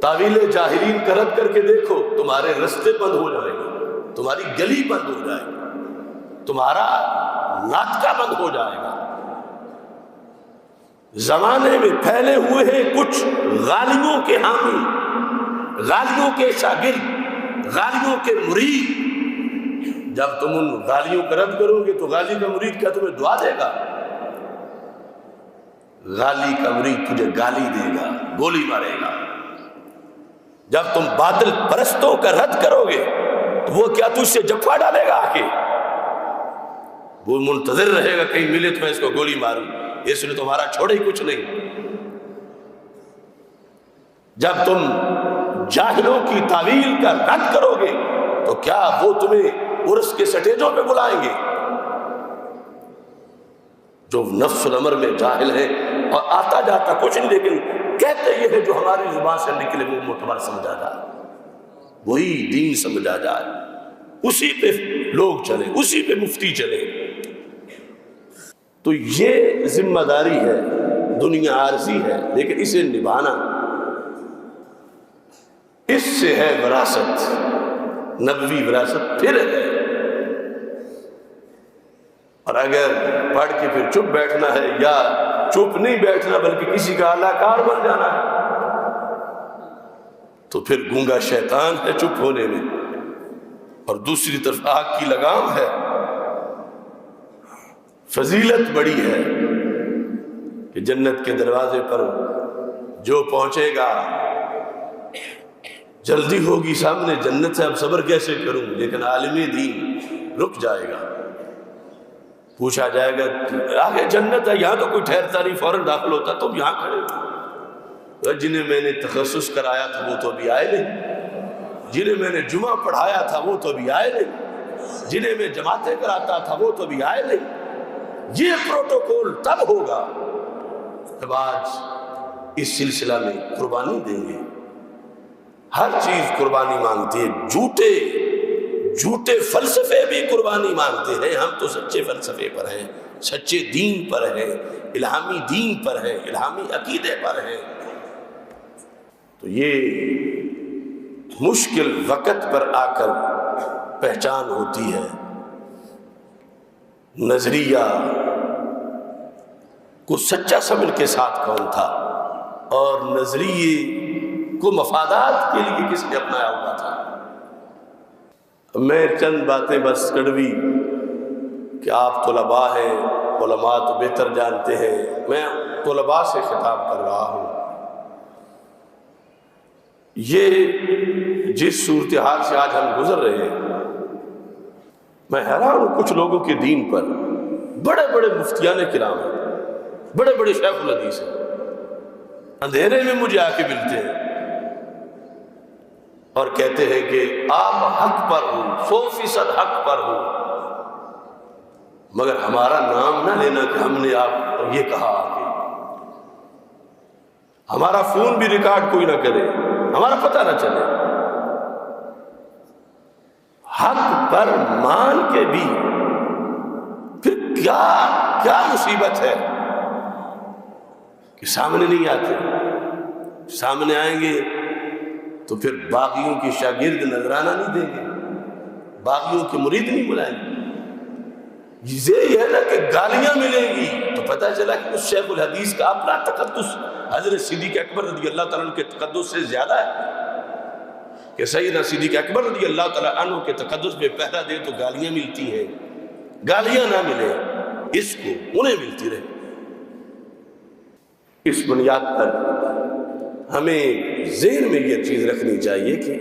S1: تاویل جاہلین کا رد کر کے دیکھو، تمہارے رستے بند ہو جائیں گے، تمہاری گلی بند ہو جائے گی، تمہارا ناطقہ بند ہو جائے گا۔ زمانے میں پھیلے ہوئے ہیں کچھ غالیوں کے حامی، غالیوں کے شاگرد، غالیوں کے مرید۔ جب تم ان غالیوں کا رد کرو گے تو غالی کا مرید کیا تمہیں دعا دے گا؟ غالی کا مرید تجھے گالی دے گا، گولی مارے گا۔ جب تم باطل پرستوں کا رد کرو گے تو وہ کیا تجھ سے جفا ڈالے گا آ کے؟ وہ منتظر رہے گا کہیں ملے تو میں اس کو گولی ماروں، اس نے تمہارا چھوڑے ہی کچھ نہیں۔ جب تم جاہلوں کی تعویل کا رد کرو گے تو کیا وہ تمہیں عرس کے سٹیجوں پہ بلائیں گے؟ جو نفس الامر میں جاہل ہے اور آتا جاتا کچھ نہیں، لیکن کہتے یہ ہے جو ہماری زبان سے نکلے وہ معتبر سمجھا جائے، وہی دین سمجھا جائے، اسی پہ لوگ چلے، اسی پہ مفتی چلے۔ تو یہ ذمہ داری ہے، دنیا عارضی ہے، لیکن اسے نبھانا، اس سے ہے وراثت، نبوی وراثت پھر ہے۔ اور اگر پڑھ کے پھر چپ بیٹھنا ہے، یا چپ نہیں بیٹھنا بلکہ کسی کا اعلی کار بن جانا ہے، تو پھر گونگا شیطان ہے چپ ہونے میں، اور دوسری طرف آگ کی لگام ہے۔ فضیلت بڑی ہے کہ جنت کے دروازے پر جو پہنچے گا، جلدی ہوگی سامنے جنت سے، اب صبر کیسے کروں، لیکن عالم دین رک جائے گا، پوچھا جائے گا آگے جنت ہے، یہاں تو کوئی ٹھہرتا نہیں، فوراً داخل ہوتا، تم یہاں کھڑے ہو۔ جنہیں میں نے تخصص کرایا تھا وہ تو ابھی آئے نہیں، جنہیں میں نے جمعہ پڑھایا تھا وہ تو ابھی آئے نہیں، جنہیں میں جماعتیں کراتا تھا وہ تو ابھی آئے نہیں۔ یہ پروٹوکول تب ہوگا جب آج اس سلسلہ میں قربانی دیں گے۔ ہر چیز قربانی مانگتی ہے، جھوٹے فلسفے بھی قربانی مانگتے ہیں۔ ہم تو سچے فلسفے پر ہیں، سچے دین پر ہیں، الہامی دین پر ہیں، الہامی عقیدے پر ہیں۔ تو یہ مشکل وقت پر آ کر پہچان ہوتی ہے۔ نظریہ کو سچا سمجھ کے ساتھ کون تھا، اور نظریے کو مفادات کے لیے کس نے اپنایا ہوا تھا۔ میں چند باتیں بس کڑوی کہ آپ طلباء ہیں، علماء تو بہتر جانتے ہیں، میں طلباء سے خطاب کر رہا ہوں۔ یہ جس صورتحال سے آج ہم گزر رہے ہیں، میں حیران ہوں کچھ لوگوں کے دین پر۔ بڑے بڑے مفتیان کرام ہیں، بڑے بڑے شیخ الحدیث ہیں، اندھیرے میں مجھے آ کے ملتے ہیں اور کہتے ہیں کہ آپ حق پر ہو، 100% حق پر ہو، مگر ہمارا نام نہ لینا کہ ہم نے آپ کو یہ کہا کہ ہمارا فون بھی ریکارڈ کوئی نہ کرے، ہمارا پتہ نہ چلے۔ حق پر مان کے بھی پھر کیا مصیبت ہے کہ سامنے نہیں آتے، سامنے آئیں گے تو پھر باغیوں کی شاگرد نذرانہ نہیں دیں گے، باغیوں کے مرید نہیں بلائیں گے۔ یہ ہے نا کہ گالیاں ملیں گی تو پتہ چلا کہ اس شیخ الحدیث کا اپنا تقدس حضرت صدیق اکبر رضی اللہ تعالیٰ عنہ کے تقدس سے زیادہ ہے کہ سیدنا صدیق اکبر رضی اللہ تعالیٰ عنہ کے تقدس میں پہرا دے تو گالیاں ملتی ہیں، گالیاں نہ ملے اس کو انہیں ملتی رہے۔ اس بنیاد پر ہمیں ذہن میں یہ چیز رکھنی چاہیے کہ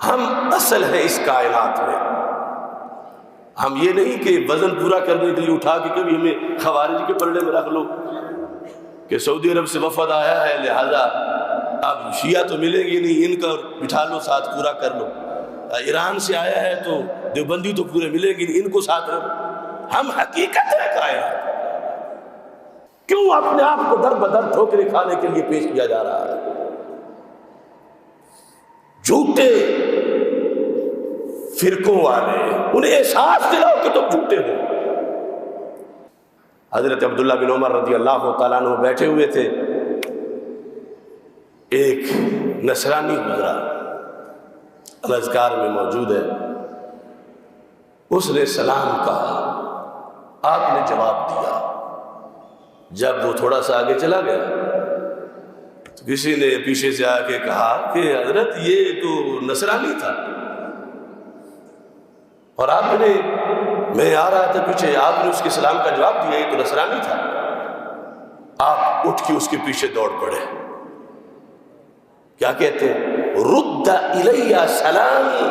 S1: ہم اصل ہیں اس کائنات میں۔ ہم یہ نہیں کہ وزن پورا کرنے کے لیے اٹھا کے کبھی ہمیں خوارج کے پلڑے میں رکھ لو کہ سعودی عرب سے وفد آیا ہے لہذا اب شیعہ تو ملیں گے نہیں، ان کا بٹھا لو ساتھ پورا کر لو، ایران سے آیا ہے تو دیوبندی تو پورے ملیں گے نہیں، ان کو ساتھ رکھو۔ ہم حقیقت ہے کائنات، کیوں اپنے آپ کو در بدر ٹھوکریں کھانے کے لیے پیش کیا جا رہا ہے؟ جھوٹے فرقوں والے انہیں احساس دلاؤ کہ تم جھوٹے ہو۔ حضرت عبداللہ بن عمر رضی اللہ تعالیٰ عنہ بیٹھے ہوئے تھے، ایک نصرانی گزرا، الاذکار میں موجود ہے، اس نے سلام کہا، آپ نے جواب دیا۔ جب وہ تھوڑا سا آگے چلا گیا تو کسی نے پیچھے سے آ کے کہا کہ حضرت یہ تو نصرانی تھا، اور آپ نے، میں آ رہا تھا پیچھے، آپ نے اس کے سلام کا جواب دیا، یہ تو نصرانی تھا۔ آپ اٹھ کے اس کے پیچھے دوڑ پڑے، کیا کہتے ہیں؟ رد الیہ سلامی،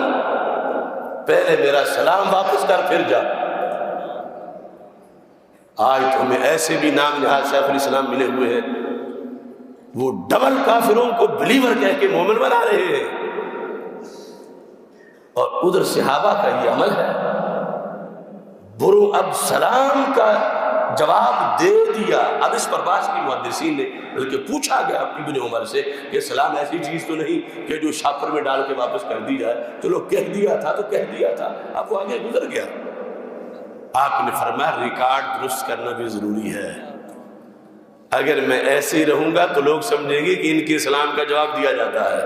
S1: پہلے میرا سلام واپس کر پھر جا۔ آج تو ہمیں ایسے بھی نام نہاد شیخ الاسلام ملے ہوئے ہیں، وہ ڈبل کافروں کو بلیور کہہ کے مومن بنا رہے ہیں، اور ادھر صحابہ کا یہ عمل ہے۔ برو اب سلام کا جواب دے دیا، اب اس پر بعض کی محدثین نے بلکہ پوچھا گیا ابن عمر سے کہ سلام ایسی چیز تو نہیں کہ جو شاپر میں ڈال کے واپس کر دی جائے، چلو کہہ دیا تھا تو کہہ دیا تھا، اب وہ آگے گزر گیا۔ آپ نے فرمایا ریکارڈ درست کرنا بھی ضروری ہے، اگر میں ایسے ہی رہوں گا تو لوگ سمجھیں گے کہ ان کے سلام کا جواب دیا جاتا ہے،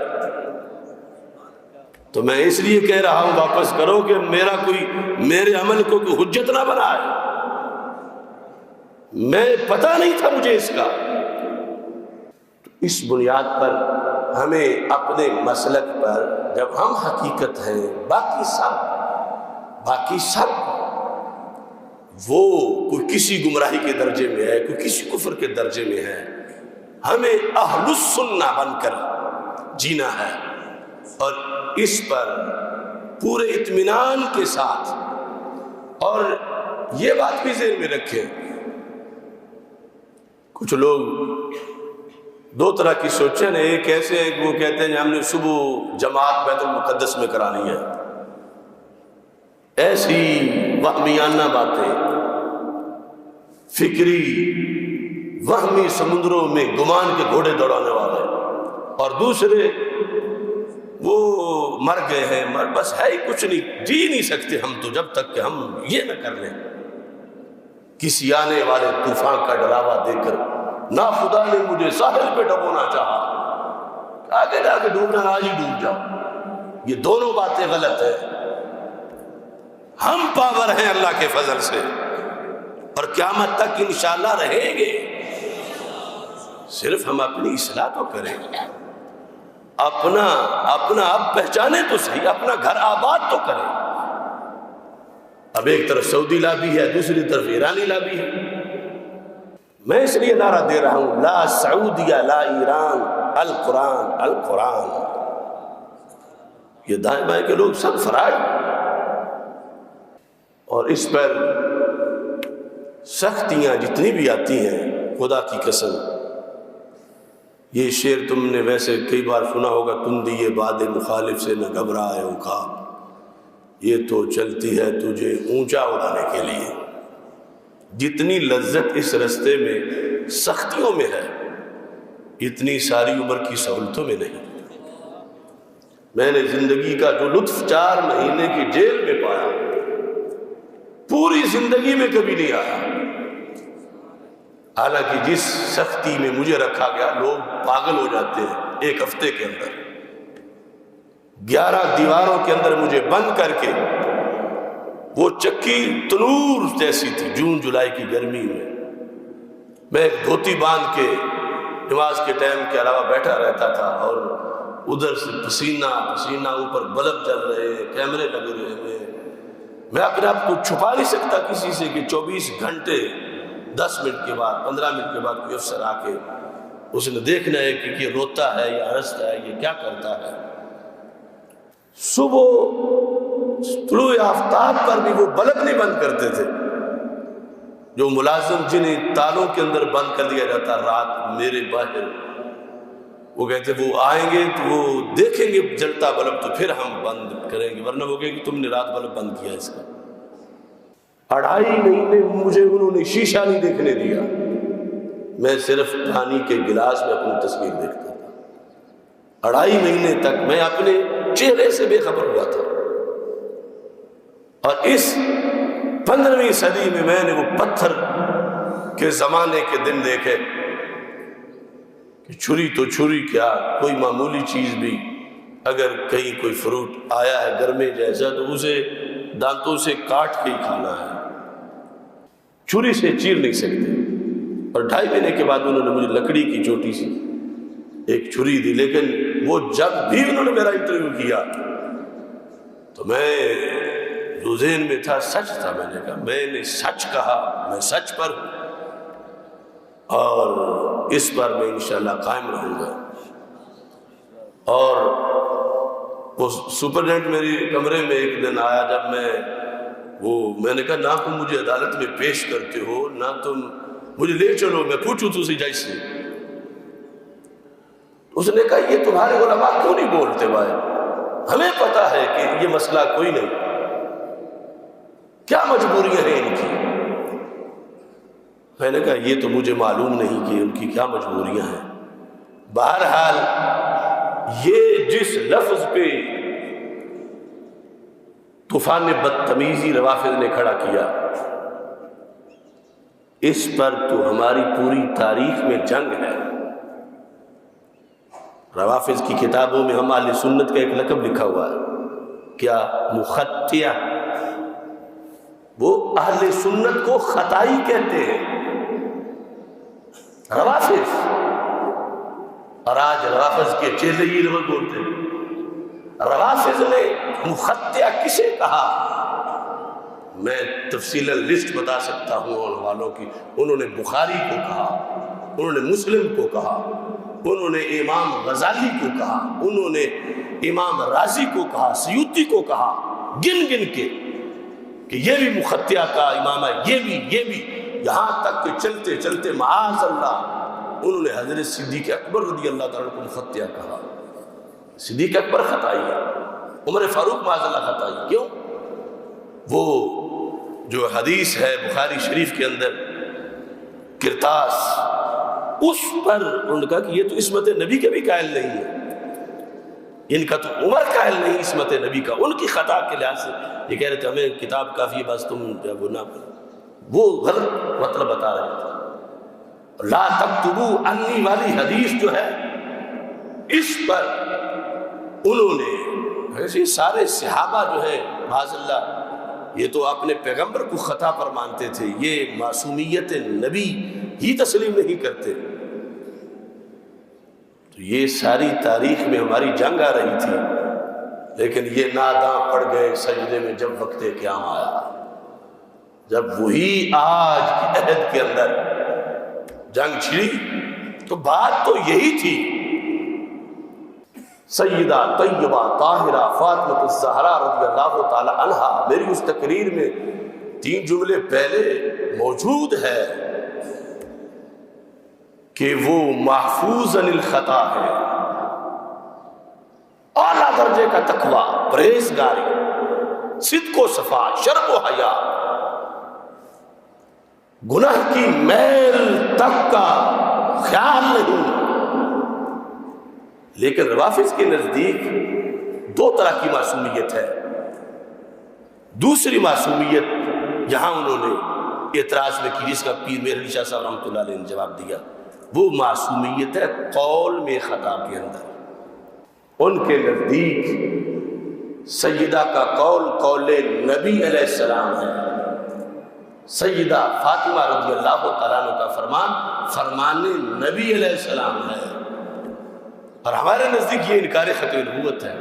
S1: تو میں اس لیے کہہ رہا ہوں واپس کرو کہ میرا کوئی میرے عمل کو کوئی حجت نہ بنائے، میں پتہ نہیں تھا مجھے اس کا۔ اس بنیاد پر ہمیں اپنے مسلک پر جب ہم حقیقت ہیں، باقی سب وہ کوئی کسی گمراہی کے درجے میں ہے، کوئی کسی کفر کے درجے میں ہے، ہمیں اہل السنہ بن کر جینا ہے، اور اس پر پورے اطمینان کے ساتھ، اور یہ بات بھی ذہن میں رکھیں، کچھ لوگ دو طرح کی سوچیں، ایک ایسے ہیں وہ کہتے ہیں ہم نے صبح جماعت بیت المقدس میں کرانی ہے، ایسی وہمیانہ باتیں، فکری وہمی سمندروں میں گمان کے گھوڑے دوڑانے والے، اور دوسرے وہ مر گئے ہیں، بس ہے ہی کچھ نہیں، جی نہیں سکتے ہم تو جب تک کہ ہم یہ نہ کر لیں۔ کسی آنے والے طوفان کا ڈراوا دے کر نہ خدا نے مجھے ساحل پہ ڈبونا چاہا، آگے جا کے ڈوبنا، آج ہی ڈوب جاؤ، یہ دونوں باتیں غلط ہیں۔ ہم پاور ہیں اللہ کے فضل سے، اور قیامت تک انشاءاللہ رہیں گے، صرف ہم اپنی اصلاح تو کریں، اپنا اب پہچانے تو صحیح، اپنا گھر آباد تو کریں۔ اب ایک طرف سعودی لابی ہے، دوسری طرف ایرانی لابی ہے، میں اس لیے نعرہ دے رہا ہوں لا سعودیہ لا ایران، القرآن القرآن۔ یہ دائیں بائیں کے لوگ سب فراڈ، اور اس پر سختیاں جتنی بھی آتی ہیں، خدا کی قسم، یہ شعر تم نے ویسے کئی بار سنا ہوگا، تندی باد مخالف سے نہ گھبرائے عقاب، یہ تو چلتی ہے تجھے اونچا اڑانے کے لیے۔ جتنی لذت اس رستے میں سختیوں میں ہے اتنی ساری عمر کی سہولتوں میں نہیں۔ میں نے زندگی کا جو لطف 4 مہینے کی جیل میں پایا پوری زندگی میں کبھی نہیں آیا۔ حالانکہ جس سختی میں مجھے رکھا گیا لوگ پاگل ہو جاتے ہیں ایک ہفتے کے اندر۔ 11 دیواروں کے اندر مجھے بند کر کے، وہ چکی تنور جیسی تھی جون جولائی کی گرمی میں ایک دھوتی باندھ کے نماز کے ٹائم کے علاوہ بیٹھا رہتا تھا، اور ادھر سے پسینہ پسینہ، اوپر بلب چل رہے، کیمرے لگے ہوئے، میں اپنے آپ کو چھپا نہیں سکتا کسی سے کہ 24 گھنٹے 10 منٹ کے بعد 15 منٹ کے بعد کوئی افسر آ کے اس نے دیکھنا ہے کہ یہ روتا ہے یا ہنستا ہے، یہ کیا کرتا ہے۔ صبح طلوع آفتاب پر بھی وہ بلب نہیں بند کرتے تھے۔ جو ملازم جنہیں تالوں کے اندر بند کر دیا جاتا رات میرے باہر، وہ کہتے وہ آئیں گے تو وہ دیکھیں گے جلتا بلب تو پھر ہم بند کریں گے، ورنہ وہ کہے کہ تم نے رات بلب بند کیا اس کا۔ 2.5 مہینے مجھے انہوں نے شیشہ نہیں دیکھنے دیا، میں صرف پانی کے گلاس میں اپنی تصویر دیکھتا تھا۔ 2.5 مہینے تک میں اپنے چہرے سے بے خبر ہوا تھا۔ اور اس 15ویں صدی میں نے وہ پتھر کے زمانے کے دن دیکھے کہ چھری تو چھری کیا، کوئی معمولی چیز بھی اگر کہیں کوئی فروٹ آیا ہے گرمے جیسا تو اسے دانتوں سے کاٹ کے ہی کھانا ہے، چھری سے چیر نہیں سکتے۔ اور 2.5 مہینے کے بعد انہوں نے مجھے لکڑی کی چھوٹی سی ایک چھری دی، لیکن وہ جب بھی انہوں نے میرا انٹرویو کیا تو میں جو ذہن میں تھا سچ تھا، میں نے کہا میں نے سچ کہا، میں سچ پر ہوں اور اس پر میں انشاءاللہ قائم رہوں گا۔ اور وہ سپرڈنٹ میری کمرے میں ایک دن آیا جب میں نے کہا نہ تم مجھے عدالت میں پیش کرتے ہو، نہ تم مجھے لے چلو میں پوچھوں تو اسی جج سے۔ اس نے کہا یہ تمہارے علماء کیوں نہیں بولتے بھائی، ہمیں پتا ہے کہ یہ مسئلہ کوئی نہیں، کیا مجبوریاں ہیں ان کی؟ میں نے کہا یہ تو مجھے معلوم نہیں کہ ان کی کیا مجبوریاں ہیں۔ بہرحال یہ جس لفظ پہ طوفان بدتمیزی روافض نے کھڑا کیا، اس پر تو ہماری پوری تاریخ میں جنگ ہے۔ روافض کی کتابوں میں ہم اہل سنت کا ایک لقب لکھا ہوا ہے، کیا؟ مخطیہ۔ وہ اہل سنت کو خطائی کہتے ہیں روافض، اور آج روافض کے چہرے ہی لفظ بولتے ہیں۔ روافض نے مخطیہ کسے کہا؟ میں تفصیل لسٹ بتا سکتا ہوں ان والوں کی۔ انہوں نے بخاری کو کہا، انہوں نے مسلم کو کہا، انہوں نے امام غزالی کو کہا، انہوں نے امام رازی کو کہا، سیوطی کو کہا، گن گن کے کہ یہ بھی مخطیہ کا امام ہے، یہ بھی، یہاں تک کہ چلتے چلتے معاذ اللہ انہوں نے حضرت صدیق اکبر رضی اللہ تعالیٰ کو مخطیہ کہا۔ صدیق اکبر خطائی ہے، عمر فاروق معاذ اللہ خطائی۔ کیوں؟ وہ جو حدیث ہے بخاری شریف کے اندر کرتاس، اس پر انہوں نے کہا کہ یہ تو عصمت نبی کے بھی قائل نہیں ہے، ان کا تو عمر قائل نہیں عصمت نبی کا، ان کی خطا کے لحاظ سے یہ کہہ رہے تھے ہمیں کتاب کافی ہے بس تم وہ نہ پڑھو، وہ غلط مطلب بتا رہے تھے۔ لا تکتبوا انی والی حدیث جو ہے اس پر انہوں نے ایسے سارے صحابہ جو ہے معاذ اللہ یہ تو اپنے پیغمبر کو خطا پر مانتے تھے، یہ معصومیت نبی ہی تسلیم نہیں کرتے۔ تو یہ ساری تاریخ میں ہماری جنگ آ رہی تھی، لیکن یہ ناداں پڑ گئے سجدے میں جب وقت قیام آیا، جب وہی آج کی عہد کے اندر جنگ چھڑی تو بات تو یہی تھی۔ سیدہ طیبہ طاہرہ فاطمہ الزہرا رضی اللہ تعالی عنہا، میری اس تقریر میں 3 جملے پہلے موجود ہے کہ وہ محفوظ عن الخطا ہے، اعلیٰ درجے کا تقوی، پرہیزگاری، صدق و صفا، شرم و حیا، گناہ کی میل تک کا خیال نہیں. لیکن روافض کے نزدیک دو طرح کی معصومیت ہے. دوسری معصومیت یہاں انہوں نے اعتراض میں کی، جس کا پیر میر علی شاہ صاحب رحمۃ اللہ علیہ نے جواب دیا، وہ معصومیت ہے قول میں خطا کے اندر. ان کے نزدیک سیدہ کا قول قول نبی علیہ السلام ہے، سیدہ فاطمہ رضی اللہ تعالیٰ عنہ کا فرمان فرمان نبی علیہ السلام ہے. اور ہمارے نزدیک یہ انکار ختم نبوت ہے.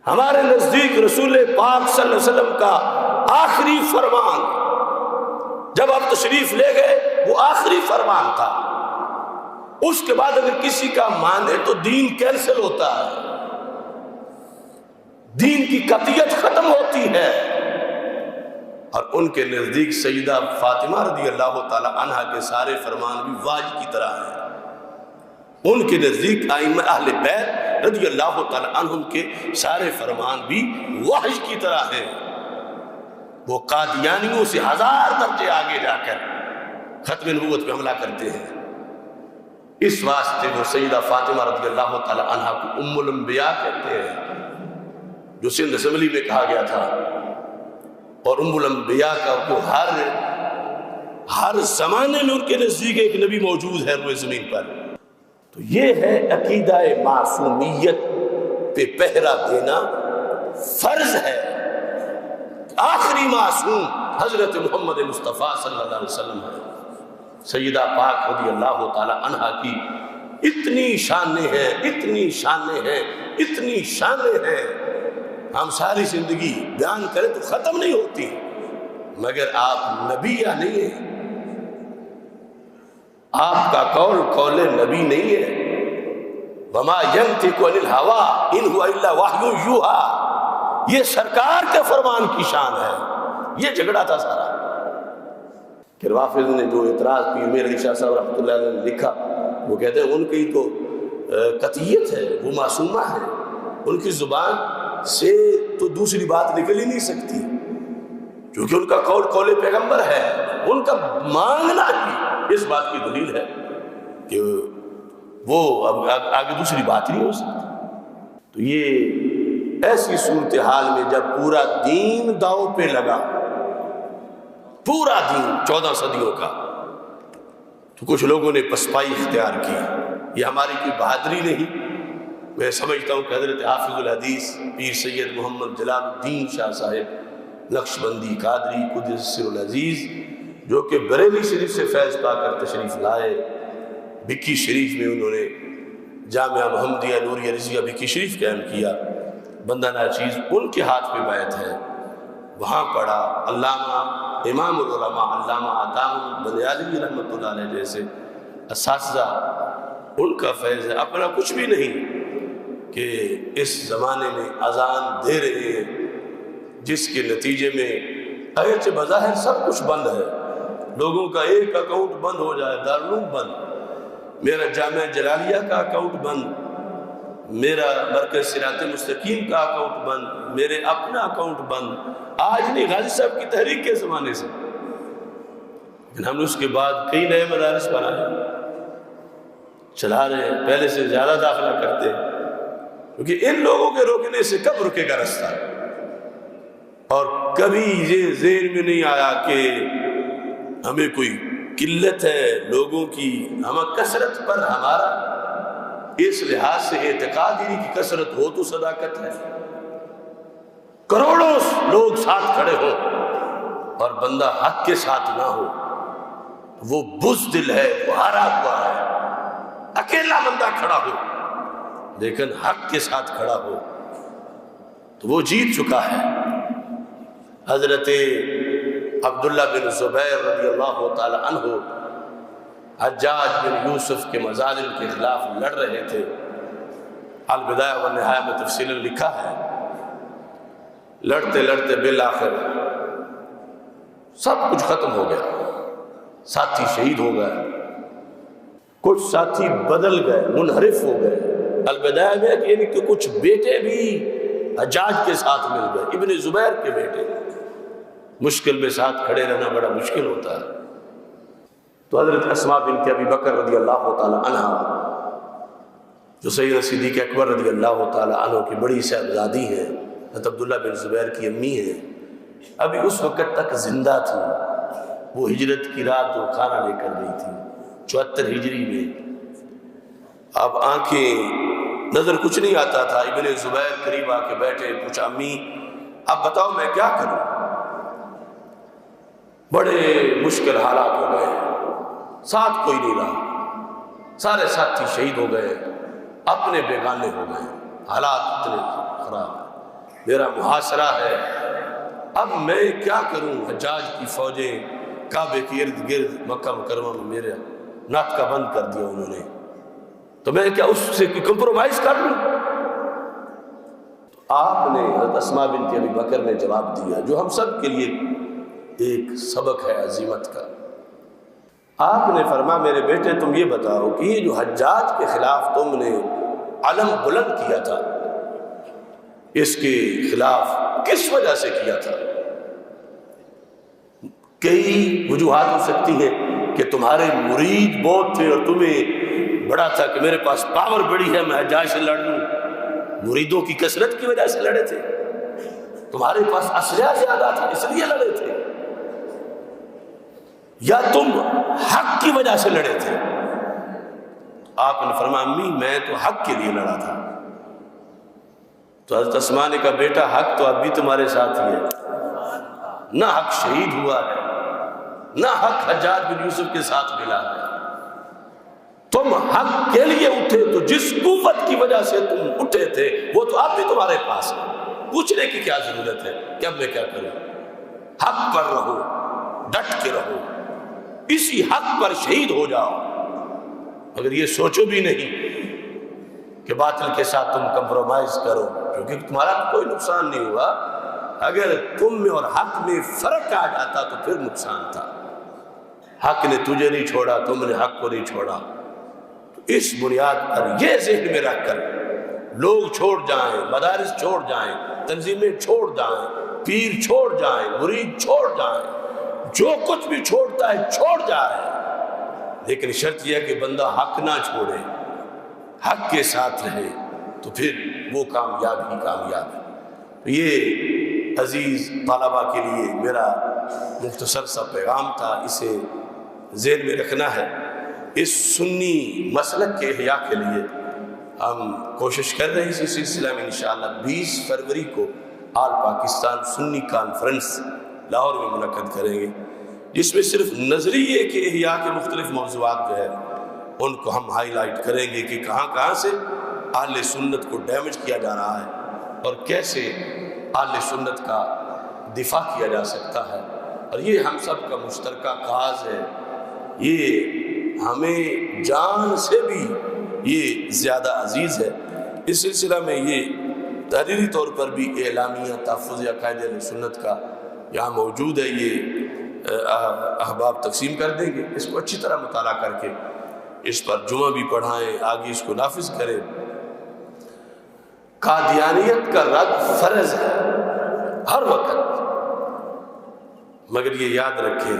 S1: ہمارے نزدیک رسول پاک صلی اللہ علیہ وسلم کا آخری فرمان جب آپ تشریف لے گئے وہ آخری فرمان تھا. اس کے بعد اگر کسی کا مانے تو دین کینسل ہوتا ہے، دین کی قطعیت ختم ہوتی ہے. اور ان کے نزدیک سیدہ فاطمہ رضی اللہ تعالی عنہا کے سارے فرمان بھی واحد کی طرح ہیں. ان کے نزدیک ائمہ اہل بیت رضی اللہ تعالی عنہم کے سارے فرمان بھی وحی کی طرح ہیں. وہ قادیانیوں سے 1000 درجے آگے جا کر ختم نبوت پہ حملہ کرتے ہیں. اس واسطے وہ سیدہ فاطمہ رضی اللہ تعالی عنہا کو ام الانبیاء کہتے ہیں، جو سندھ اسمبلی میں کہا گیا تھا. اور ام الانبیاء کا وہ ہر زمانے میں ان کے نزدیک ایک نبی موجود ہے روئے زمین پر. تو یہ ہے عقیدہ معصومیت پہ پہرا دینا فرض ہے. آخری معصوم حضرت محمد مصطفیٰ صلی اللہ علیہ وسلم ہے. سیدہ پاک رضی اللہ تعالی عنہا کی اتنی شانیں ہیں، اتنی شانیں ہیں، اتنی شانیں ہیں، ہم ساری زندگی بیان کریں تو ختم نہیں ہوتی. مگر آپ نبی یا نہیں ہیں، آپ کا قول قول نبی نہیں ہے. وما ينطق عن الهوى ان هو الا وحی یوحی، یہ سرکار کے فرمان کی شان ہے. یہ جھگڑا تھا سارا. کہ روافض نے جو اعتراض پیر میر علی شاہ صاحب رحمۃ اللہ علیہ نے لکھا، وہ کہتے ہیں ان کی تو قطعیت ہے، وہ معصومہ ہے، ان کی زبان سے تو دوسری بات نکل ہی نہیں سکتی، کیونکہ ان کا قول قول پیغمبر ہے. ان کا مانگنا ہی اس بات کی دلیل ہے کہ وہ اب آگے دوسری بات نہیں ہو سکتی. تو یہ ایسی صورتحال میں جب پورا دین داؤ پہ لگا، پورا دین 14 صدیوں کا، تو کچھ لوگوں نے پسپائی اختیار کی. یہ ہماری کوئی بہادری نہیں. میں سمجھتا ہوں کہ حضرت حافظ الحدیث پیر سید محمد جلال الدین شاہ صاحب نقشبندی قادری قدس سر العزیز، جو کہ بریلی شریف سے فیض پا کر تشریف لائے، بکی شریف میں انہوں نے جامعہ محمدیہ نوریہ رضویہ بکی شریف قائم کیا. بندہ ناچیز ان کے ہاتھ پہ بیعت ہے، وہاں پڑھا. علامہ امام العلماء علامہ عطا بندیالوی رحمۃ اللہ علیہ جیسے اساتذہ، ان کا فیض ہے. اپنا کچھ بھی نہیں کہ اس زمانے میں اذان دے رہے ہیں، جس کے نتیجے میں اگرچہ بظاہر سب کچھ بند ہے، لوگوں کا ایک اکاؤنٹ بند ہو جائے، دارالعلوم بند، میرا جامعہ جلالیہ کا اکاؤنٹ بند، میرا مرکز صراط مستقیم کا اکاؤنٹ بند، میرے اپنا اکاؤنٹ بند. آج نہیں، غازی صاحب کی تحریک کے زمانے سے. لیکن ہم نے اس کے بعد کئی نئے مدارس بنائے، چلا رہے ہیں، پہلے سے زیادہ داخلہ کرتے ہیں، کیونکہ ان لوگوں کے روکنے سے کب رکے گا رستہ. اور کبھی یہ ذہن میں نہیں آیا کہ ہمیں کوئی قلت ہے لوگوں کی، ہمیں کثرت پر ہمارا اس لحاظ سے اعتقاد ہی نہیں کہ کثرت ہو تو صداقت ہے. کروڑوں لوگ ساتھ کھڑے ہوں اور بندہ حق کے ساتھ نہ ہو، وہ بزدل ہے، وہ ہارا ہوا ہے. اکیلا بندہ کھڑا ہو لیکن حق کے ساتھ کھڑا ہو تو وہ جیت چکا ہے. حضرت عبداللہ بن زبیر رضی اللہ تعالی عنہ حجاج بن یوسف کے مظالم کے خلاف لڑ رہے تھے. البدایہ والنہایہ میں تفصیل لکھا ہے، لڑتے لڑتے بالآخر سب کچھ ختم ہو گیا. ساتھی شہید ہو گئے، کچھ ساتھی بدل گئے، منحرف ہو گئے. البدایہ میں کہ ان کے کچھ بیٹے بھی حجاج کے ساتھ مل گئے، ابن زبیر کے بیٹے مشکل میں ساتھ کھڑے رہنا بڑا مشکل ہوتا ہے۔ تو حضرت اسماء بنت ابی بکر رضی اللہ تعالی عنہ، جو سیدنا صدیق اکبر رضی اللہ تعالی عنہ کی بڑی صاحبزادی ہیں، حضرت عبداللہ بن زبیر کی امی ہیں، ابھی اس وقت تک زندہ تھی۔ وہ ہجرت کی رات جو کھانا لے کر گئی تھی 74 ہجری میں۔ اب آنکھیں نظر کچھ نہیں آتا تھا۔ ابن زبیر قریب آ کے بیٹھے، پوچھا امی اب بتاؤ میں کیا کروں؟ بڑے مشکل حالات ہو گئے، ساتھ کوئی نہیں رہا، سارے ساتھی شہید ہو گئے، اپنے بیگانے ہو گئے، حالات اتنے خراب ہیں، میرا محاصرہ ہے، اب میں کیا کروں؟ حجاج کی فوجیں کعبے کے ارد گرد مکہ مکرمہ میں میرے ناطقہ بند کر دیا انہوں نے، تو میں کیا اس سے کمپرومائز کر لوں؟ تو آپ نے حضرت اسماء بنت ابی بکر نے جواب دیا جو ہم سب کے لیے ایک سبق ہے عظیمت کا۔ آپ نے فرمایا میرے بیٹے تم یہ بتاؤ کہ یہ جو حجاج کے خلاف تم نے علم بلند کیا تھا، اس کے خلاف کس وجہ سے کیا تھا؟ کئی وجوہات ہو سکتی ہیں کہ تمہارے مرید بہت تھے اور تمہیں بڑا تھا کہ میرے پاس پاور بڑی ہے، میں حجاج سے لڑ لوں۔ مریدوں کی کثرت کی وجہ سے لڑے تھے، تمہارے پاس اسلحہ زیادہ تھا اس لیے لڑے تھے، یا تم حق کی وجہ سے لڑے تھے؟ آپ نے فرمایا امی میں تو حق کے لیے لڑا تھا۔ تو حضرت اسماء نے کہا بیٹا حق تو اب بھی تمہارے ساتھ ہی ہے، نہ حق شہید ہوا ہے، نہ حق حجاج بن یوسف کے ساتھ ملا ہے۔ تم حق کے لیے اٹھے تو جس قوت کی وجہ سے تم اٹھے تھے وہ تو اب بھی تمہارے پاس ہے، پوچھنے کی کیا ضرورت ہے کہ اب میں کیا کروں؟ حق پر رہو، ڈٹ کے رہو، اسی حق پر شہید ہو جاؤ، اگر یہ سوچو بھی نہیں کہ باطل کے ساتھ تم کمپرومائز کرو، کیونکہ تمہارا کوئی نقصان نہیں ہوا، اگر تم میں اور حق میں فرق آ جاتا تو پھر نقصان تھا۔ حق نے تجھے نہیں چھوڑا، تم نے حق کو نہیں چھوڑا۔ تو اس بنیاد پر یہ ذہن میں رکھ کر لوگ چھوڑ جائیں، مدارس چھوڑ جائیں، تنظیمیں چھوڑ جائیں، پیر چھوڑ جائیں، مرید چھوڑ جائیں، جو کچھ بھی چھوڑتا ہے چھوڑ جائے، لیکن شرط یہ ہے کہ بندہ حق نہ چھوڑے، حق کے ساتھ رہے، تو پھر وہ کامیاب ہی کامیاب ہے۔ یہ عزیز طلبہ کے لیے میرا مختصر سا پیغام تھا، اسے ذہن میں رکھنا ہے۔ اس سنی مسلک کے احیاء کے لیے ہم کوشش کر رہے ہیں، اسی سلسلہ میں انشاءاللہ 20 فروری کو آل پاکستان سنی کانفرنس لاہور میں منعقد کریں گے، جس میں صرف نظریے کے احیاء کے مختلف موضوعات جو ہے ان کو ہم ہائی لائٹ کریں گے کہ کہاں کہاں سے اہل سنت کو ڈیمیج کیا جا رہا ہے اور کیسے اہل سنت کا دفاع کیا جا سکتا ہے، اور یہ ہم سب کا مشترکہ کاز ہے، یہ ہمیں جان سے بھی یہ زیادہ عزیز ہے۔ اس سلسلہ میں یہ تحریری طور پر بھی اعلامیہ تحفظ عقائد اہل سنت کا یہاں موجود ہے، یہ احباب تقسیم کر دیں گے، اس کو اچھی طرح مطالعہ کر کے اس پر جمعہ بھی پڑھائیں، آگے اس کو نافذ کریں۔ قادیانیت کا رد فرض ہے ہر وقت، مگر یہ یاد رکھیں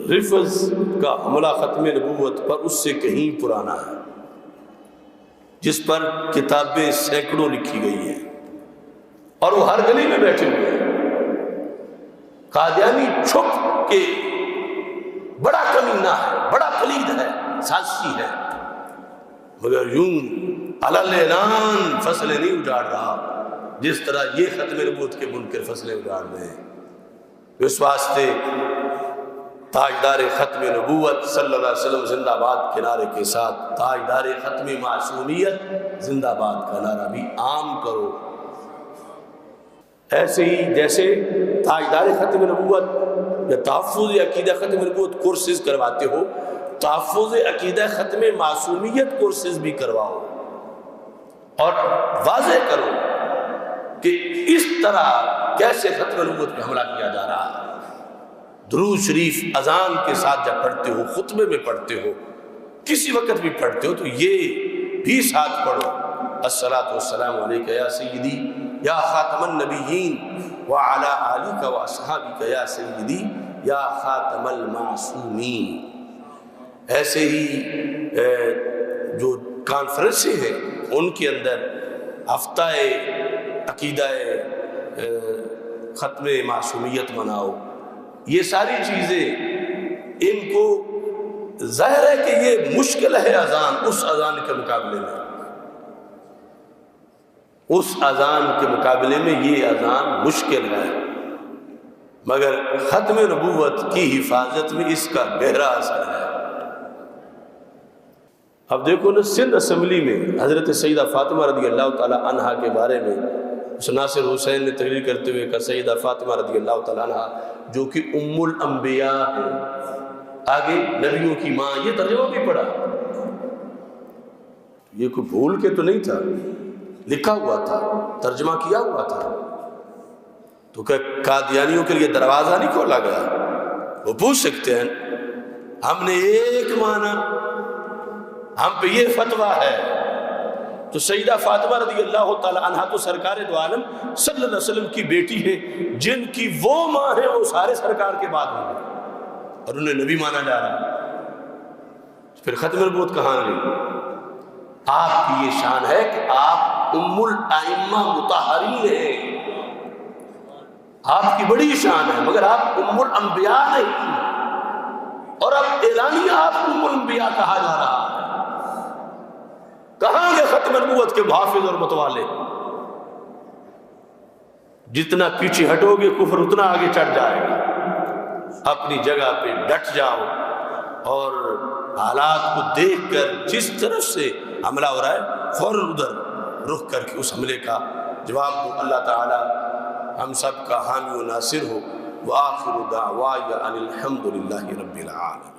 S1: رفض کا حملہ ختم نبوت پر اس سے کہیں پرانا ہے، جس پر کتابیں سینکڑوں لکھی گئی ہیں اور وہ ہر گلی میں بیٹھے ہوئے ہیں۔ قادیانی چھپ کے بڑا کمینہ ہے، بڑا پلید ہے، سازشی ہے، مگر یوں علل اعلان فصلیں نہیں اجاڑ رہا جس طرح یہ ختم نبوت کے منکر فصلیں اجاڑ رہے ہیں۔ اس واسطے تاجدار ختم نبوت صلی اللہ علیہ وسلم زندہ باد کے نعرے کے ساتھ تاجدار ختم معصومیت زندہ باد کا نعرہ بھی عام کرو، ایسے ہی جیسے تاجدار ختم نبوت یا تحفظ عقیدہ ختم نبوت کورسز کرواتے ہو، تحفظ عقیدہ ختم معصومیت کورسز بھی کرواؤ اور واضح کرو کہ اس طرح کیسے ختم نبوت پہ حملہ کیا جا رہا ہے۔ درود شریف اذان کے ساتھ جب پڑھتے ہو، خطبے میں پڑھتے ہو، کسی وقت بھی پڑھتے ہو تو یہ بھی ساتھ پڑھو، الصلاۃ والسلام علیک یا سیدی یا خاتم النبیین وعلی آلک واصحابک یا سیدی یا خاتم المعصومین۔ ایسے ہی جو کانفرنسیں ہیں ان کے اندر ہفتہ عقیدہ ختم معصومیت مناؤ، یہ ساری چیزیں ان کو ظاہر ہے کہ یہ مشکل ہے اذان اس اذان کے مقابلے میں، اس اذان کے مقابلے میں یہ اذان مشکل ہے، مگر ختم نبوت کی حفاظت میں اس کا گہرا اثر ہے۔ اب دیکھو نا، سندھ اسمبلی میں حضرت سیدہ فاطمہ رضی اللہ تعالی عنہا کے بارے میں ناصر حسین نے تقریر کرتے ہوئے کہا سیدہ فاطمہ رضی اللہ تعالی عنہا جو کہ ام الانبیاء ہے، آگے نبیوں کی ماں، یہ ترجمہ بھی پڑھا، یہ کوئی بھول کے تو نہیں تھا، لکھا ہوا تھا، ترجمہ کیا ہوا تھا، تو کہ قادیانیوں کے لیے دروازہ نہیں کھولا گیا؟ وہ پوچھ سکتے ہیں ہم نے ایک مانا، ہم پہ یہ فتویٰ ہے، تو سیدہ فاطمہ رضی اللہ تعالی عنہ تو سرکار دو عالم صلی اللہ علیہ وسلم کی بیٹی ہے، جن کی وہ ماں ہے وہ سارے سرکار کے بعد ہوں گے، اور انہیں نبی مانا جا رہا ہے، پھر ختم نبوت کہاں گئی؟ آپ کی یہ شان ہے کہ آپ ام الائمہ مطہرین ہیں، آپ کی بڑی شان ہے، مگر آپ ام الانبیاء نہیں، اور اب اعلانیہ آپ کو ام الانبیاء کہا جا رہا ہے۔ کہاں گے ختم نبوت کے حافظ اور متوالے؟ جتنا پیچھے ہٹو گے کفر اتنا آگے چڑھ جائے گا، اپنی جگہ پہ ڈٹ جاؤ، اور حالات کو دیکھ کر جس طرف سے حملہ ہو رہا ہے فوراً ادھر رخ کر کے اس حملے کا جواب دو۔ اللہ تعالی ہم سب کا حامی و ناصر ہو۔ وآخر دعوانا ان الحمد للہ رب العالمین۔